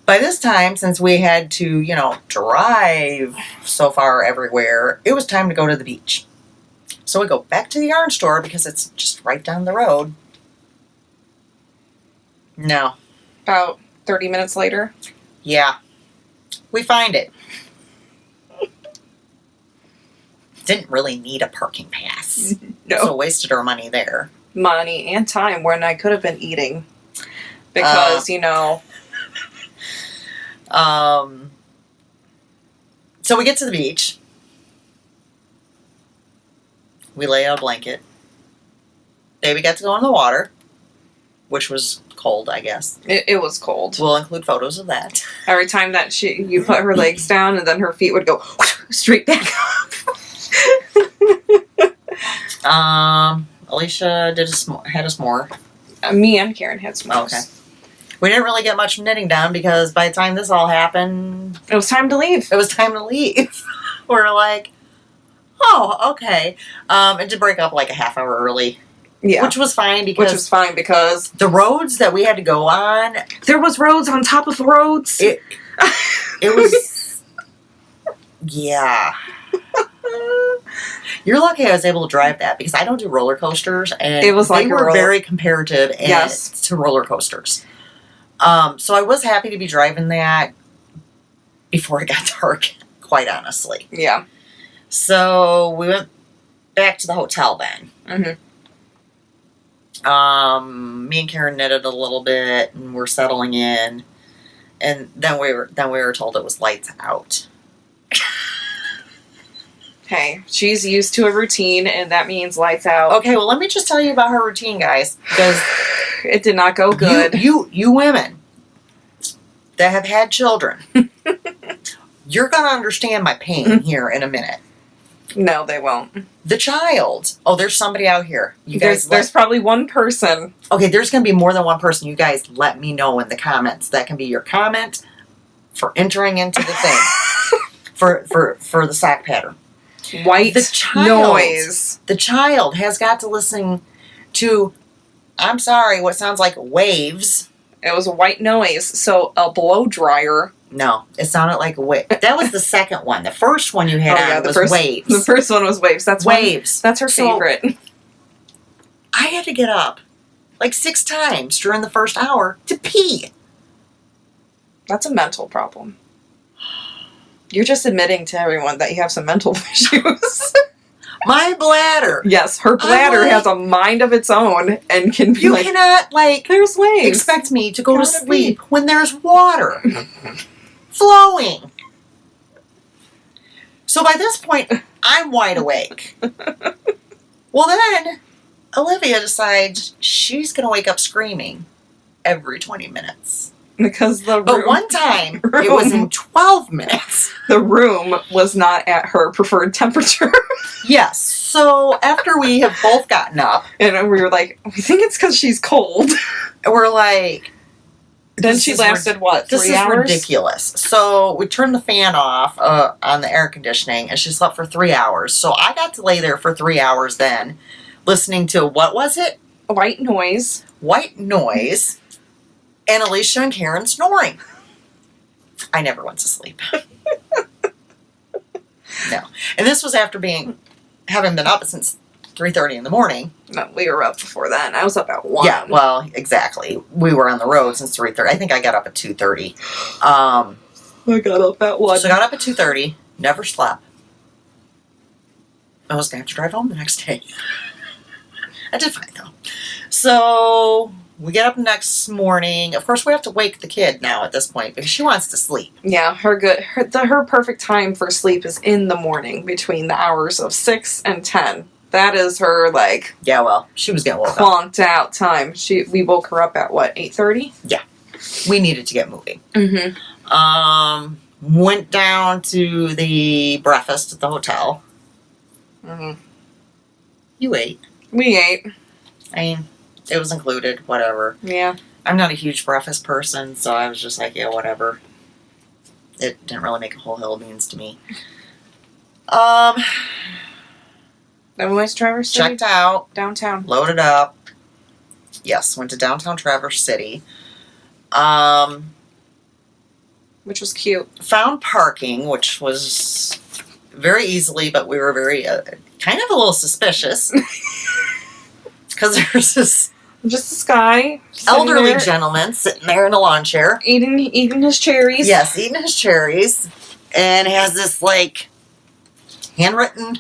By this time, since we had to, drive so far everywhere, it was time to go to the beach. So we go back to the yarn store because it's just right down the road. No. About 30 minutes later. Yeah. We find it. Didn't really need a parking pass. No. So wasted our money there. Money and time when I could have been eating. Because, So we get to the beach. We lay out a blanket. Baby got to go in the water, which was cold, I guess. It was cold. We'll include photos of that. Every time that you put her legs down, and then her feet would go straight back up. Alicia had a s'more. Me and Karen had s'mores. Okay. We didn't really get much knitting done because by the time this all happened, It was time to leave. it was time to leave. We're like, oh, okay. It did break up like a half hour early. Yeah. Which was fine because the roads that we had to go on, there was roads on top of roads. it was, yeah. You're lucky I was able to drive that because I don't do roller coasters, and It was like they a were roller- very comparative Yes. to roller coasters. So I was happy to be driving that before it got dark, quite honestly. Yeah. So we went back to the hotel then. Mm-hmm. Me and Karen knitted a little bit, and we're settling in, and then we were told it was lights out. Hey, she's used to a routine, and that means lights out. Okay, well, let me just tell you about her routine, guys, because It did not go good. You women that have had children, you're gonna understand my pain here in a minute. No, they won't. The child. Oh, there's somebody out here. You guys, There's probably one person. okay. There's gonna be more than one person. You guys, let me know in the comments. That can be your comment for entering into the thing for the sock pattern. White The child. noise. The child has got to listen to, I'm sorry, what sounds like waves. It was a white noise. So a blow dryer. No, it sounded like a wave. That was the second one. The first one you had on was waves. The first one was waves. That's waves. That's her favorite. I had to get up like 6 times during the first hour to pee. That's a mental problem. You're just admitting to everyone that you have some mental issues. My bladder. Yes, her bladder like- has a mind of its own and can be You like, cannot there's waves. expect me to go to Gotta sleep when there's water flowing. So by this point, I'm wide awake. Well, then Olivia decides she's going to wake up screaming every 20 minutes. Because the But room, one time, it was in 12 minutes. the room was not at her preferred temperature. Yes. So after we have both gotten up, And we were like, we think it's because she's cold. we're like, Then this she is lasted, what, 3 This is hours? ridiculous. So we turned the fan off on the air conditioning, and she slept for 3 hours. So I got to lay there for 3 hours then, listening to, what was it? White noise. White noise, and Alisha and Karen snoring. I never went to sleep. No. And this was after having been up since 3:30 in the morning. No, we were up before then. I was up at 1. Yeah, well, exactly. We were on the road since 3:30. I think I got up at 2:30. I got up at 1. So I got up at 2:30, never slept. I was going to have to drive home the next day. I did fine, though. So we get up next morning. Of course, we have to wake the kid now at this point because she wants to sleep. Yeah, her perfect time for sleep is in the morning between the hours of 6 and 10. That is her, like, Yeah, well, she was getting woke up. clonked out time. We woke her up at, what, 8:30? We needed to get moving. Mm-hmm. Went down to the breakfast at the hotel. Mm-hmm. You ate. We ate. I mean, it was included, whatever. Yeah. I'm not a huge breakfast person, so I was just like, yeah, whatever. It didn't really make a whole hill of beans to me. Then we went to Traverse City. Checked out, Downtown. loaded up. Yes, went to downtown Traverse City. Which was cute. Found parking, which was very easily, but we were very, kind of a little suspicious. Because there's this Just this guy. sitting elderly there gentleman sitting there in a lawn chair. Eating his cherries. Yes, eating his cherries. And has this, like, handwritten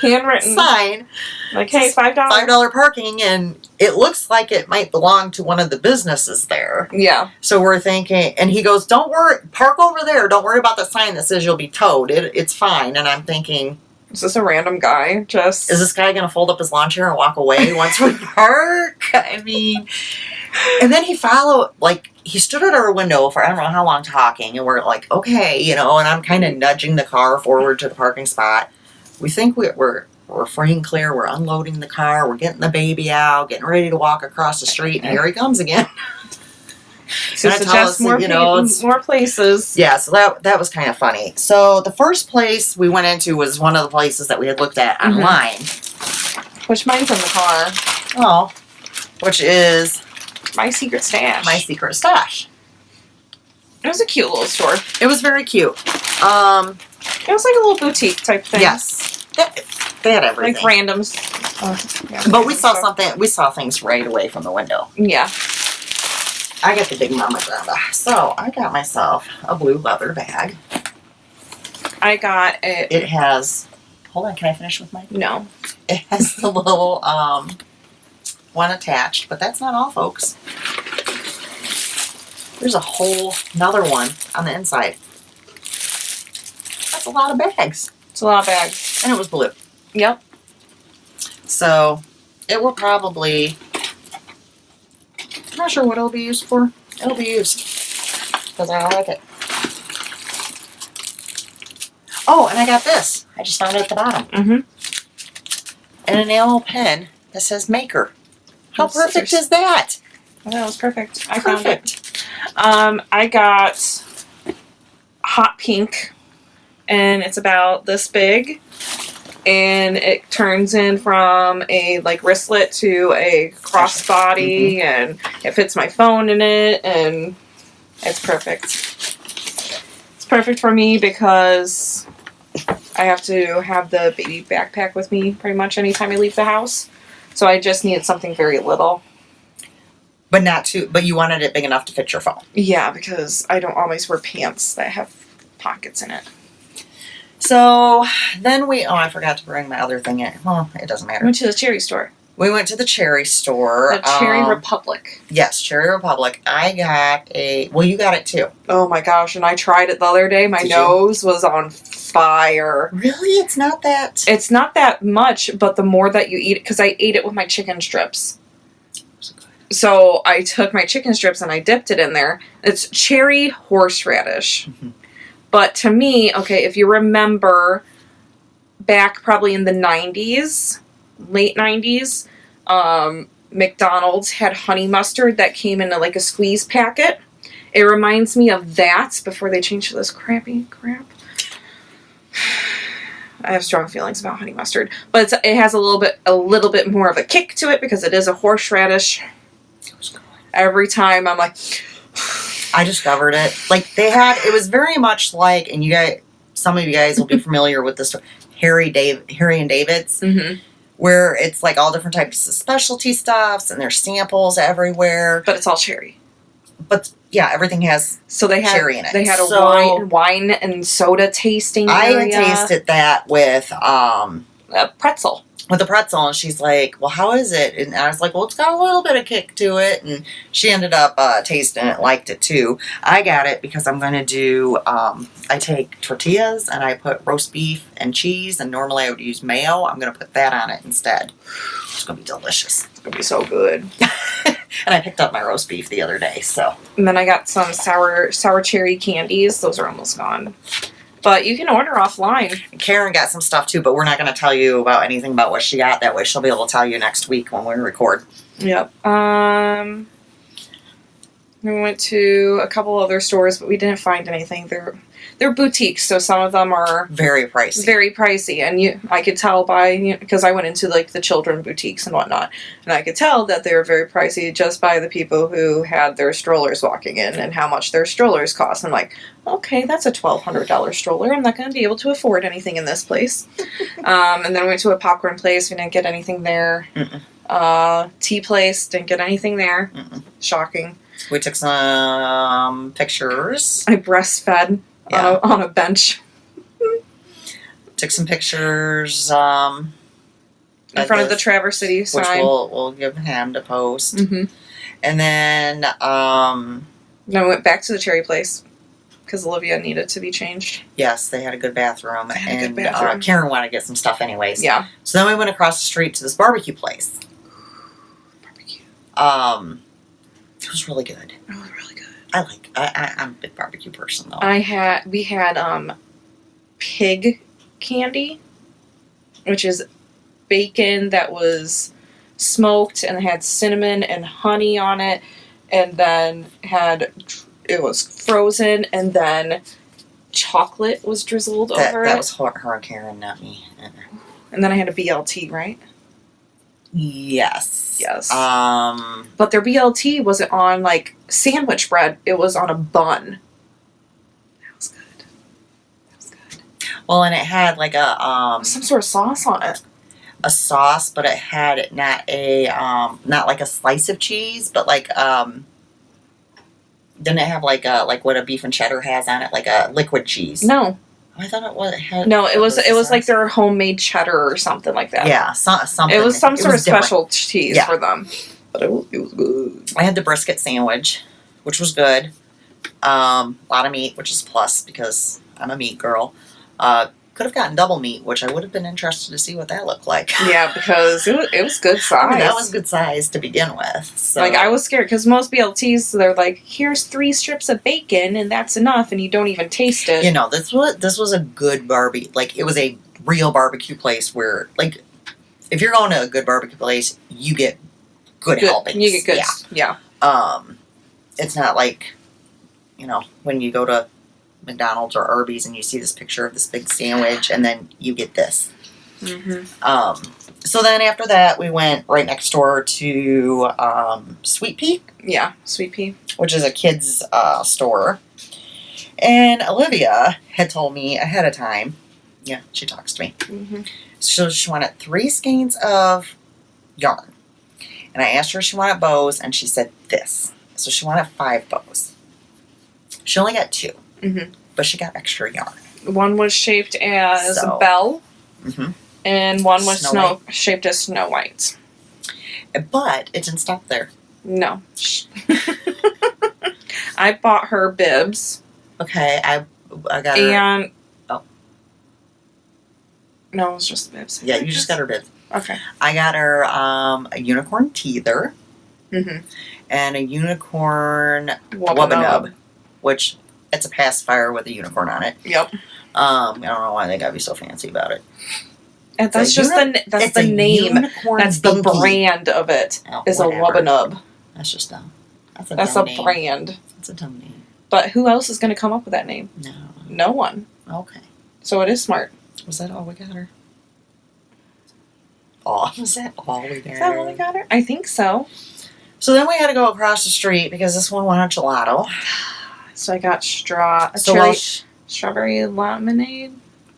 Handwritten. sign. Like, hey, $5. $5 parking, and it looks like it might belong to one of the businesses there. Yeah. So we're thinking, and he goes, don't worry, park over there. Don't worry about the sign that says you'll be towed. It's fine. And I'm thinking, is this a random guy? Is this guy going to fold up his lawn chair and walk away once we park? I mean, and then he stood at our window for I don't know how long talking, and we're like, okay, and I'm kind of nudging the car forward to the parking spot. We think we're free and clear. We're unloading the car. We're getting the baby out, getting ready to walk across the street, and here he comes again. So suggest more places. Yeah, so that was kind of funny. So the first place we went into was one of the places that we had looked at online. Which mine's in the car. Oh, which is My Secret Stash. My Secret Stash. It was a cute little store. It was very cute. It was like a little boutique type thing. Yes. They had everything. Like randoms. But we saw something. We saw things right away from the window. Yeah. I got the big mama Brenda. So I got myself a blue leather bag. I got it. It has. Hold on. Can I finish with my? No. It has the little one attached, but that's not all, folks. There's a whole another one on the inside. That's a lot of bags. It's a lot of bags. And it was blue. Yep. So it will probably, I'm not sure what it'll be used for. It'll be used because I like it. Oh, and I got this. I just found it at the bottom. Mm-hmm. An enamel pen that says Maker. How Those perfect scissors. is that? Oh, that was perfect. I Perfect. found it. I got hot pink, and it's about this big, and it turns in from a wristlet to a crossbody, and it fits my phone in it, and it's perfect. It's perfect for me because I have to have the baby backpack with me pretty much anytime I leave the house. So I just needed something very little. But not too, but you wanted it big enough to fit your phone. Yeah, because I don't always wear pants that have pockets in it. So then I forgot to bring my other thing in. Well, it doesn't matter. I went to the cherry store. We went to the cherry store. The Cherry Republic. Yes, Cherry Republic. I got you got it too. Oh my gosh, and I tried it the other day. My nose was on fire. Really? It's not that? It's not that much, but the more that you eat it, because I ate it with my chicken strips. So I took my chicken strips and I dipped it in there. It's cherry horseradish. Mm-hmm. But to me, okay, if you remember back probably in the 90s, late 90s, McDonald's had honey mustard that came in a squeeze packet. It reminds me of that before they changed to this crappy crap. I have strong feelings about honey mustard, but it has a little bit more of a kick to it because it is a horseradish. Every time I'm like, I discovered it. It was very much like, and some of you guys will be familiar with this, Harry and David's, mm-hmm. where it's all different types of specialty stuffs and there's samples everywhere. But it's all cherry. But yeah, everything has cherry in it. They had a wine and soda tasting area. I tasted that with a pretzel. With a pretzel, and she's like, well, how is it? And I was like, well, it's got a little bit of kick to it, and she ended up tasting it, liked it too. I got it because I'm going to do, I take tortillas, and I put roast beef and cheese, and normally I would use mayo. I'm going to put that on it instead. It's going to be delicious. It's going to be so good. And I picked up my roast beef the other day, so. And then I got some sour cherry candies. Those are almost gone. But you can order offline. Karen got some stuff too, but we're not going to tell you about anything about what she got. That way she'll be able to tell you next week when we record. Yep. We went to a couple other stores, but we didn't find anything. They're boutiques, so some of them are very pricey. And I could tell because I went into the children boutiques and whatnot, and I could tell that they were very pricey just by the people who had their strollers walking in and how much their strollers cost. I'm like, okay, that's a $1,200 stroller. I'm not going to be able to afford anything in this place. And then we went to a popcorn place. We didn't get anything there. Tea place, didn't get anything there. Shocking. We took some pictures. I breastfed on a bench. Took some pictures. In front of the Traverse City which sign. we'll give him to post. Mm-hmm. And then Then I went back to the Cherry Place because Olivia needed to be changed. yes, they had a good bathroom. They had a And good bathroom. Karen wanted to get some stuff anyways. Yeah. So then we went across the street to this barbecue place. Barbecue. It was really good. It was really good. I'm a big barbecue person though. We had pig candy, which is bacon that was smoked and had cinnamon and honey on it, and then it was frozen, and then chocolate was drizzled over it. That was her and Karen, not me. And then I had a BLT, right? Yes. Yes. But their BLT wasn't on like sandwich bread; it was on a bun. That was good. That was good. Well, and it had like a Some sort of sauce on it. a sauce, but it had not like a slice of cheese, but like didn't it have like what a beef and cheddar has on it, like a liquid cheese? No. I thought it had. No, it was sauce? like their homemade cheddar or something like that. Yeah, something. It was some sort of different. special cheese for them. But it was good. I had the brisket sandwich, which was good. A lot of meat, which is a plus because I'm a meat girl. Could have gotten double meat, which I would have been interested to see what that looked like. Yeah, because it was good size. I mean, that was good size to begin with. So. Like, I was scared because most BLTs, they're like, here's 3 strips of bacon and that's enough, and you don't even taste it. You know, this was a good barbecue. Like, it was a real barbecue place where, like, if you're going to a good barbecue place, you get good helpings. You get good. Yeah. It's not like, you know, when you go to McDonald's or Arby's and you see this picture of this big sandwich and then you get this. Mm-hmm. So then after that, we went right next door to Sweet Pea. Yeah, Sweet Pea. Which is a kid's store. And Olivia had told me ahead of time, yeah, she talks to me. Mm-hmm. So she wanted 3 skeins of yarn. And I asked her if she wanted bows, and she said this. So she wanted 5 bows. She only got 2. Mm-hmm. But she got extra yarn. One was shaped as a bell, and one was shaped as Snow White. But it didn't stop there. No. I bought her bibs. Okay, I got her. And no, it was just bibs. Yeah, you just got her bibs. Okay. I got her a unicorn teether. Mm-hmm. And a unicorn Wubba-nub. Which it's a pacifier with a unicorn on it. Yep. I don't know why they gotta be so fancy about it. And that's just the name. That's the binky. Brand of it. Is a Wubba-nub. That's just dumb. That's a name. brand. That's a dumb name. But who else is going to come up with that name? No. No one. Okay. So it is smart. Was that all we got her? Oh, was that all we got her? Is that all we got her? I think so. So then we had to go across the street because this one wanted gelato. So I got strawberry lemonade.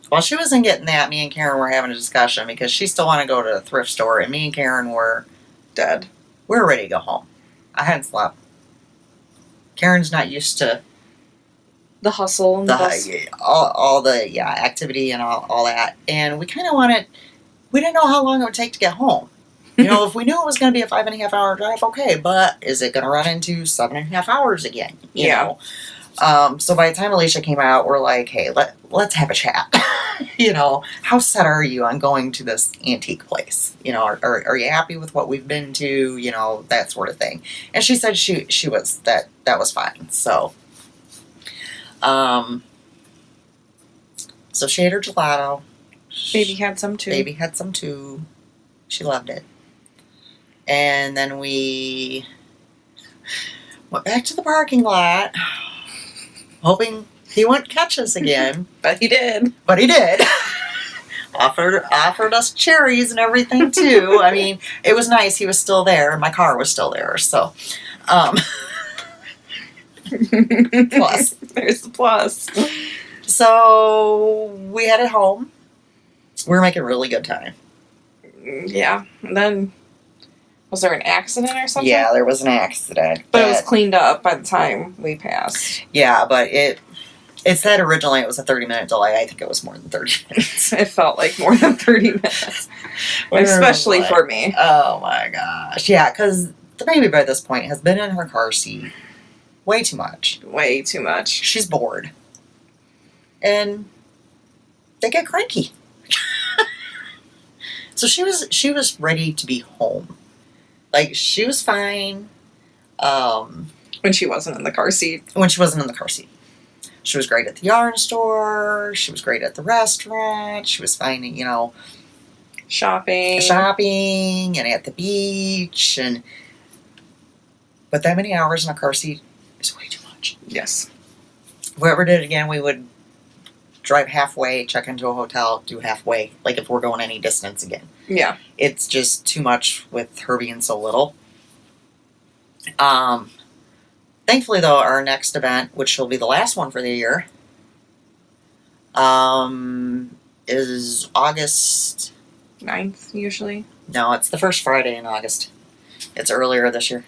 While she wasn't getting that, me and Karen were having a discussion because she still wanted to go to the thrift store, and me and Karen were dead. We were ready to go home. I hadn't slept. Karen's not used to the hustle and all the activity and all that, and we kind of wanted. We didn't know how long it would take to get home. You know, if we knew it was going to be a 5.5 hour drive, okay, but is it going to run into 7.5 hours again? You know? So by the time Alisha came out, we're like, hey, let's have a chat. You know, how set are you on going to this antique place? You know, are you happy with what we've been to? You know, that sort of thing. And she said she was that was fine. So, so she ate her gelato. Baby had some too. She loved it. And then we went back to the parking lot, hoping he wouldn't catch us again. But he did. Offered us cherries and everything too. I mean, it was nice. He was still there. My car was still there. So, plus. There's the plus. So we headed home. We were making really good time. Yeah. And then, was there an accident or something? Yeah, there was an accident. But it was cleaned up by the time we passed. Yeah, but it It said originally it was a 30-minute delay. I think it was more than 30 minutes. It felt like more than 30 minutes. Especially for me. Oh my gosh. Yeah, because the baby by this point has been in her car seat way too much. Way too much. She's bored. And they get cranky. So she was ready to be home. Like, she was fine. When she wasn't in the car seat. When she wasn't in the car seat. She was great at the yarn store. She was great at the restaurant. She was fine, Shopping and at the beach. But that many hours in a car seat is way too much. Yes. If we ever did it again, we would drive halfway, check into a hotel, do halfway, like if we're going any distance again. Yeah. It's just too much with her being so little. Thankfully, though, our next event, which will be the last one for the year, is August 9th, usually. No, it's the first Friday in August. It's earlier this year.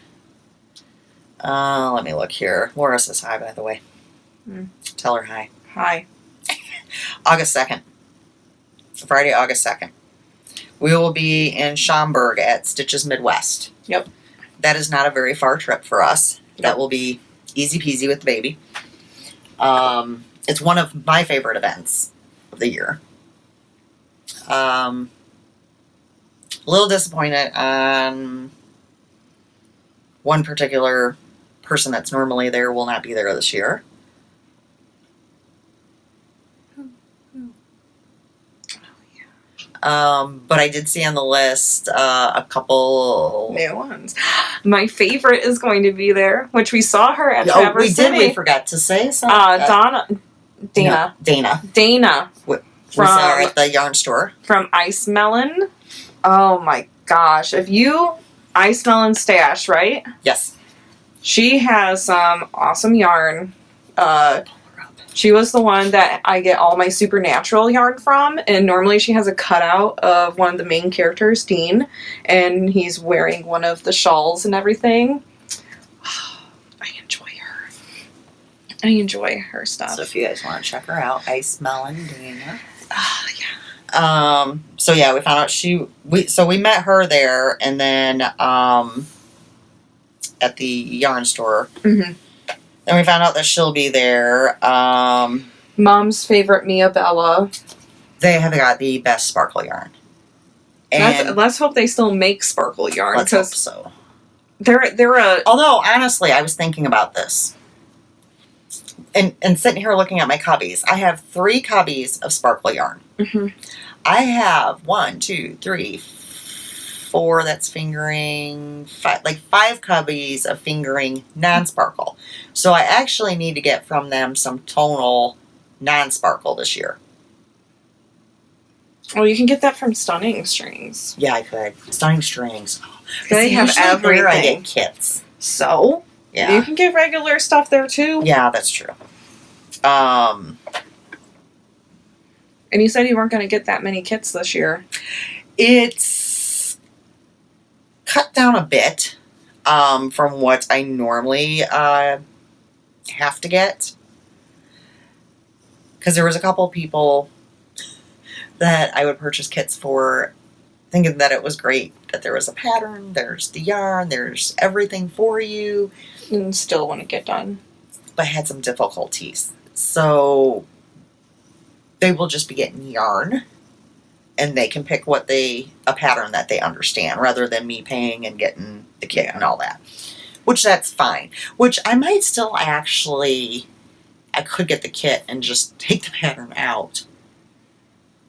Let me look here. Laura says hi, by the way. Tell her hi. Hi. August 2nd. Friday, August 2nd. We will be in Schaumburg at Stitches Midwest. Yep. That is not a very far trip for us. Yep. That will be easy peasy with the baby. It's one of my favorite events of the year. A little disappointed on one particular person that's normally there will not be there this year. But I did see on the list a couple new ones. My favorite is going to be there, which we saw her at Traverse City. We forgot to say something. Dana. We saw her at the yarn store. From Ice Melon. Oh my gosh. Ice Melon Stash, right? Yes. She has some awesome yarn. She was the one that I get all my Supernatural yarn from, and normally she has a cutout of one of the main characters, Dean, and he's wearing one of the shawls and everything. I enjoy her stuff. So if you guys want to check her out, Ice Melon Dana. Yeah. So yeah, we found out we met her there, and then at the yarn store. Mm-hmm. Then we found out that she'll be there. Mom's favorite Mia Bella. They have got the best sparkle yarn. And let's hope they still make sparkle yarn. Let's hope so. Although honestly, I was thinking about this. And sitting here looking at my cubbies. I have 3 cubbies of sparkle yarn. Mm-hmm. I have 1, 2, 3, 4 that's fingering, 5 cubbies of fingering non-sparkle. So I actually need to get from them some tonal non-sparkle this year. Well, you can get that from Stunning Strings. Yeah, I could. Stunning Strings. They have everything. I get kits. So? Yeah. You can get regular stuff there too. Yeah, that's true. And you said you weren't going to get that many kits this year. It's cut down a bit from what I normally have to get. Because there was a couple people that I would purchase kits for, thinking that it was great, that there was a pattern, there's the yarn, there's everything for you. And still want to get done. But had some difficulties. So they will just be getting yarn, and they can pick a pattern that they understand, rather than me paying and getting the kit and all that. Which that's fine. Which I might still I could get the kit and just take the pattern out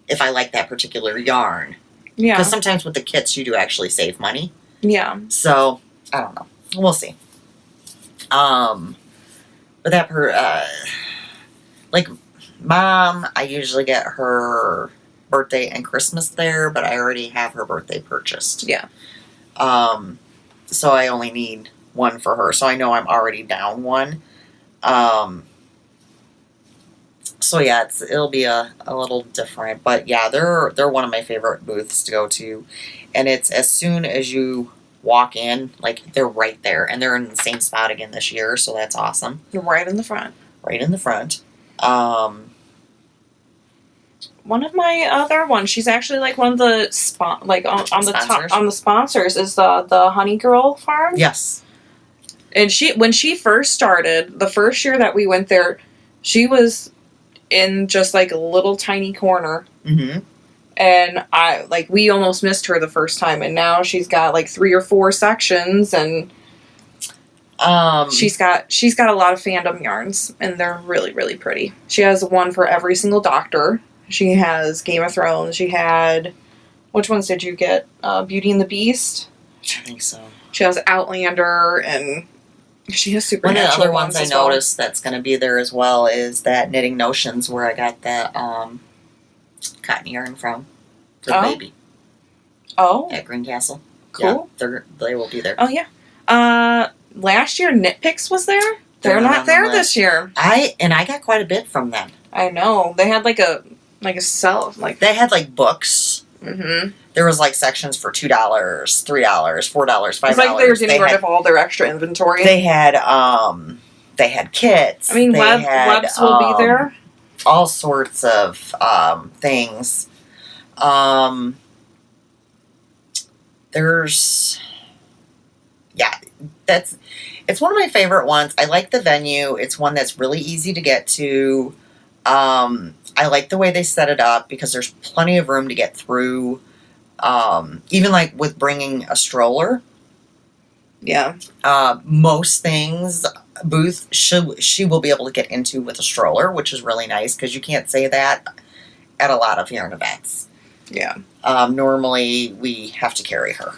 if I like that particular yarn. Yeah. Because sometimes with the kits you do actually save money. Yeah. So, I don't know. We'll see. But that Mom, I usually get her birthday and Christmas there, but I already have her birthday purchased. Yeah. So I only need one for her. So I know I'm already down one. So yeah, it'll be a little different, but yeah, they're one of my favorite booths to go to, and it's as soon as you walk in, they're right there, and they're in the same spot again this year, so that's awesome. You're right in the front. Right in the front. One of my other ones, she's actually like one of the on the top on the sponsors is the Honey Girl Farm. Yes. And when she first started, the first year that we went there, she was in just like a little tiny corner. Mm-hmm. And we almost missed her the first time, and now she's got like 3 or 4 sections, and she's got a lot of fandom yarns, and they're really, really pretty. She has one for every single Doctor. She has Game of Thrones. She had, which ones did you get? Beauty and the Beast. I think so. She has Outlander, and she has Supernatural. One of the other ones I noticed that's going to be there as well is that Knitting Notions, where I got that cotton yarn from for the baby. Oh, at Greencastle. Cool. Yeah, they will be there. Oh yeah. Last year Knit Picks was there. They're not there this year. I got quite a bit from them. I know. They had like a sell, like they had like books. Mm-hmm. There was like sections for $2, $3, $4, $5. It's like they were getting rid of all their extra inventory. They had kits. I mean, webs will be there. All sorts of things. It's one of my favorite ones. I like the venue. It's one that's really easy to get to. I like the way they set it up because there's plenty of room to get through. Even like with bringing a stroller. Yeah. Most things booth she will be able to get into with a stroller, which is really nice because you can't say that at a lot of yarn events. Yeah. Normally we have to carry her.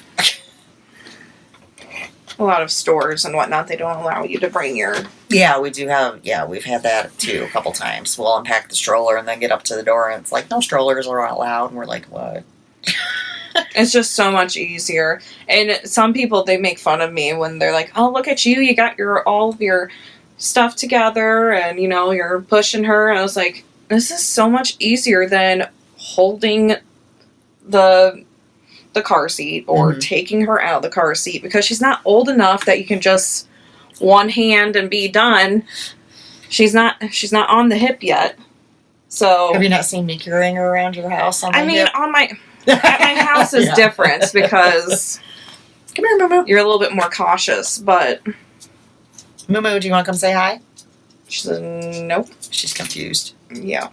A lot of stores and whatnot, they don't allow you to bring your... Yeah, we do have... Yeah, we've had that too a couple times. We'll unpack the stroller and then get up to the door and it's like, no strollers are allowed. And we're like, what? It's just so much easier. And some people, they make fun of me when they're like, oh, look at you. You got all of your stuff together and, you're pushing her. And I was like, this is so much easier than holding the car seat or taking her out of the car seat because she's not old enough that you can just one hand and be done. She's not on the hip yet. So have you not seen me carrying her around your house on the hip? At my house is different because come here, Moo-Moo. You're a little bit more cautious, but Moo-Moo, do you want to come say hi? She says nope. She's confused. Yeah.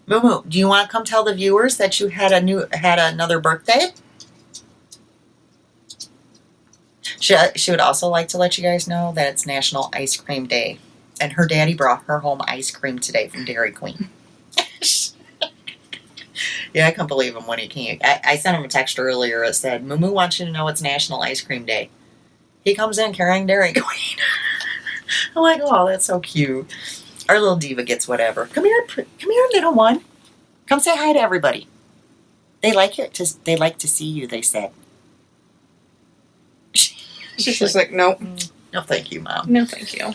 Moo-Moo, do you want to come tell the viewers that you had another birthday? She would also like to let you guys know that it's National Ice Cream Day. And her daddy brought her home ice cream today from Dairy Queen. Yeah, I can't believe him when he came. I sent him a text earlier that said, Moo-Moo wants you to know it's National Ice Cream Day. He comes in carrying Dairy Queen. I'm like, oh, that's so cute. Our little diva gets whatever. Come here, little one. Come say hi to everybody. They like to see you, they said. She's like, nope. No, thank you, Mom. No, thank you.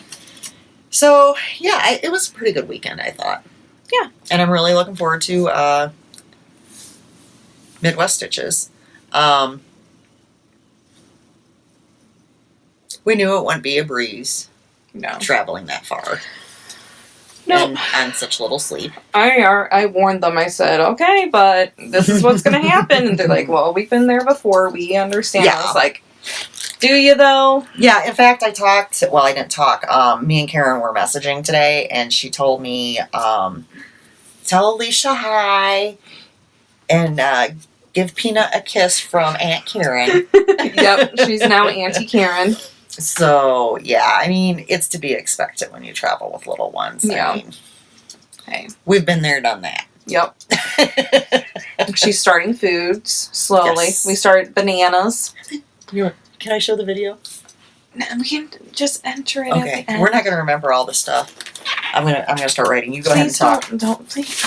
So, yeah, it was a pretty good weekend, I thought. Yeah. And I'm really looking forward to Midwest Stitches. We knew it wouldn't be a breeze. No. Traveling that far. No. Nope. And on such little sleep. I warned them. I said, okay, but this is what's going to happen. And they're like, well, we've been there before. We understand. Yeah. I was like, do you though? Yeah, in fact, I didn't talk. Me and Karen were messaging today, and she told me, tell Alisha hi, and give Peanut a kiss from Aunt Karen. Yep, she's now Auntie Karen. So, yeah, I mean, it's to be expected when you travel with little ones. Yeah. I mean, hey, we've been there, done that. Yep. She's starting foods slowly. Yes. We started bananas. Can I show the video? No, we can just enter it. Okay, we're not going to remember all the stuff. I'm gonna start writing. You go ahead and talk. Don't please.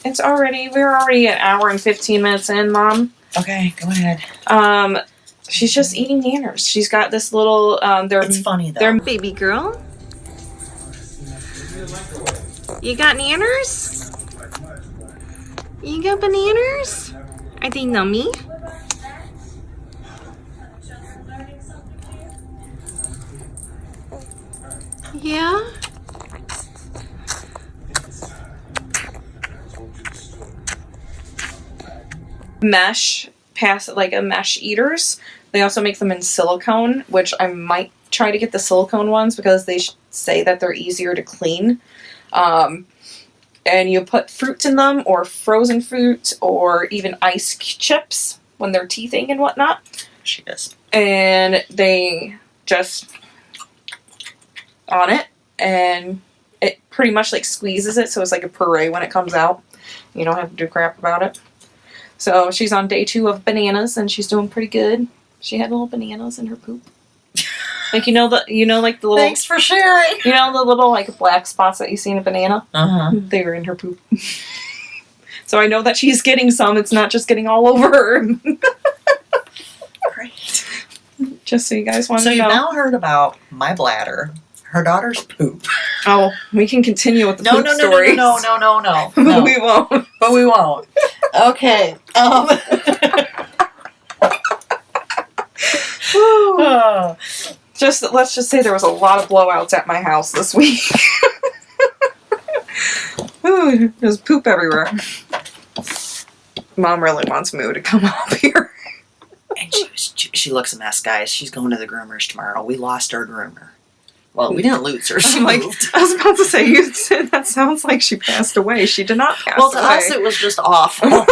We're already an hour and 15 minutes in, Mom. Okay, go ahead. She's just eating nanners. She's got this little. It's funny though. They're baby girl. You got nanners? You got bananas? Are they nummy? Yeah? mesh like a mesh eaters. They also make them in silicone, which I might try to get the silicone ones because they say that they're easier to clean. And you put fruits in them, or frozen fruit, or even ice chips when they're teething and whatnot. She does. And they just on it, and it pretty much like squeezes it, so it's like a puree when it comes out. You don't have to do crap about it. So she's on day 2 of bananas, and she's doing pretty good. She had little bananas in her poop. Like, like the little... Thanks for sharing. You know the little, like, black spots that you see in a banana? Uh-huh. They were in her poop. So I know that she's getting some. It's not just getting all over her. Great. Just so you guys want to know. So you've now heard about my bladder, her daughter's poop. Oh, we can continue with the poop stories. No. We won't. But we won't. Okay. Let's just say there was a lot of blowouts at my house this week. Ooh, there's poop everywhere. Mom really wants Moo to come up here. And she looks a mess, guys. She's going to the groomers tomorrow. We lost our groomer. Well, we didn't lose her. She moved. I was about to say, you said that sounds like she passed away. She did not pass away. Well, to us it was just awful.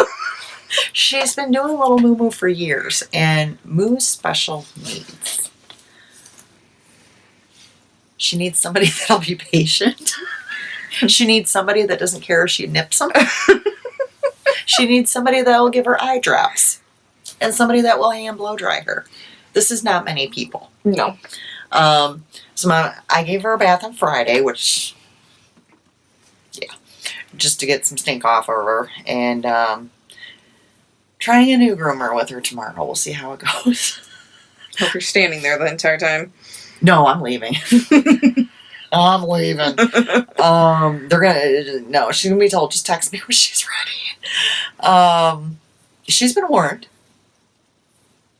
She's been doing little Moo for years, and Moo's special needs. She needs somebody that'll be patient. She needs somebody that doesn't care if she nips them. She needs somebody that will give her eye drops. And somebody that will hand blow dry her. This is not many people. No. So I gave her a bath on Friday, which, yeah, just to get some stink off of her. And trying a new groomer with her tomorrow. We'll see how it goes. Hope you're standing there the entire time. No, I'm leaving. I'm leaving. She's gonna be told, just text me when she's ready. She's been warned.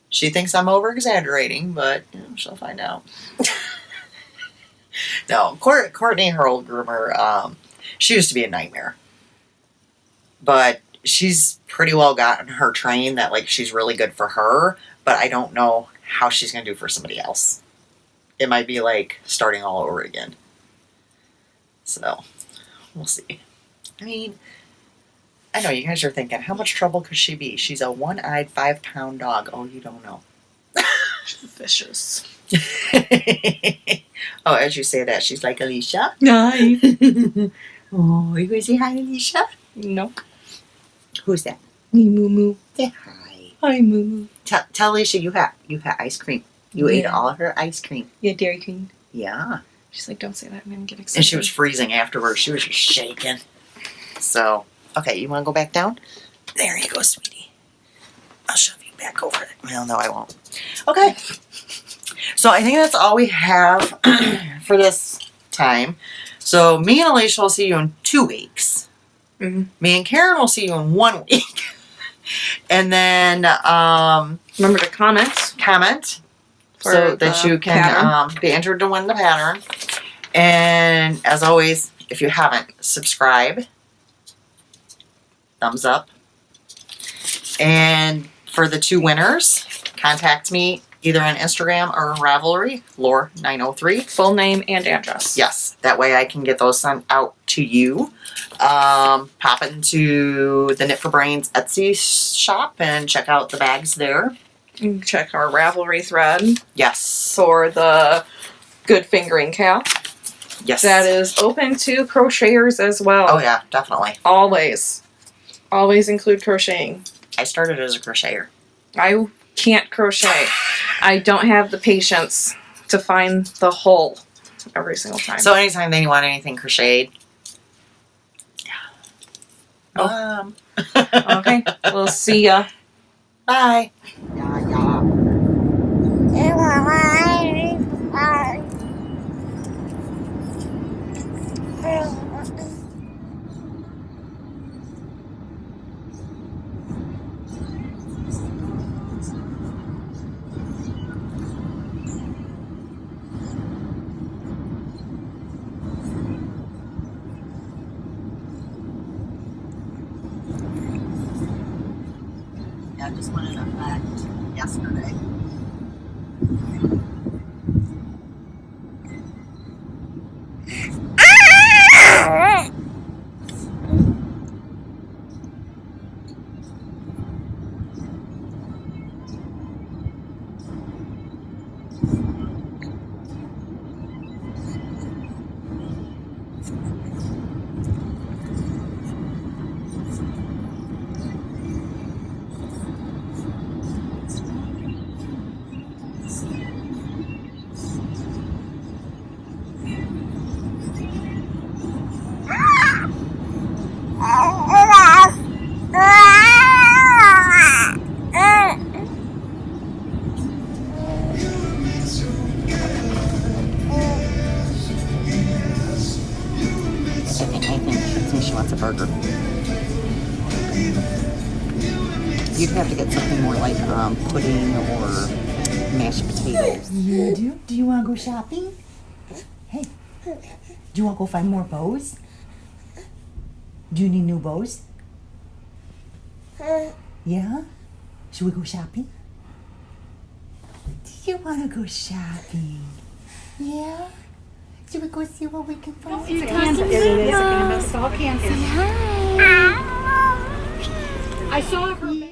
She thinks I'm over exaggerating, but she'll find out. No, Courtney, her old groomer, she used to be a nightmare. But she's pretty well gotten her trained that like she's really good for her, but I don't know how she's gonna do for somebody else. It might be like starting all over again. So, we'll see. I mean, I know you guys are thinking, how much trouble could she be? She's a one-eyed 5-pound dog. Oh, you don't know. She's vicious. Oh, as you say that, she's like, Alisha? Hi. Oh, you going to say hi, Alisha? No. Who's that? Me, Moo Moo. Say hi. Hi, Moo. Tell Alisha you had ice cream. You ate all of her ice cream. Yeah, Dairy Queen. Yeah. She's like, don't say that, I'm going to get excited. And she was freezing afterwards. She was just shaking. So, okay, you want to go back down? There you go, sweetie. I'll shove you back over it. Well, no, I won't. Okay. So I think that's all we have for this time. So me and Alisha will see you in 2 weeks. Mm-hmm. Me and Karen will see you in 1 week. And then remember to comment so that you can be entered to win the pattern. And as always, if you haven't, subscribe. Thumbs up. And for the 2 winners, contact me either on Instagram or Ravelry, Lore903. Full name and address. Yes, that way I can get those sent out to you. Pop into the Knit for Brains Etsy shop and check out the bags there. You can check our Ravelry thread. Yes. For the good fingering cap. Yes. That is open to crocheters as well. Oh yeah, definitely. Always. Always include crocheting. I started as a crocheter. I can't crochet. I don't have the patience to find the hole every single time. So anytime they want anything crocheted. Yeah. Okay. We'll see ya. Bye. effect yesterday. I think she wants a burger. You'd have to get something more like pudding or mashed potatoes. You do? Do you want to go shopping? Hey, do you want to go find more bows? Do you need new bows? Yeah? Should we go shopping? Do you want to go shopping? Yeah? Should we go see what we can find? It's a canvas. It is a canvas. It's all canvas. I saw her.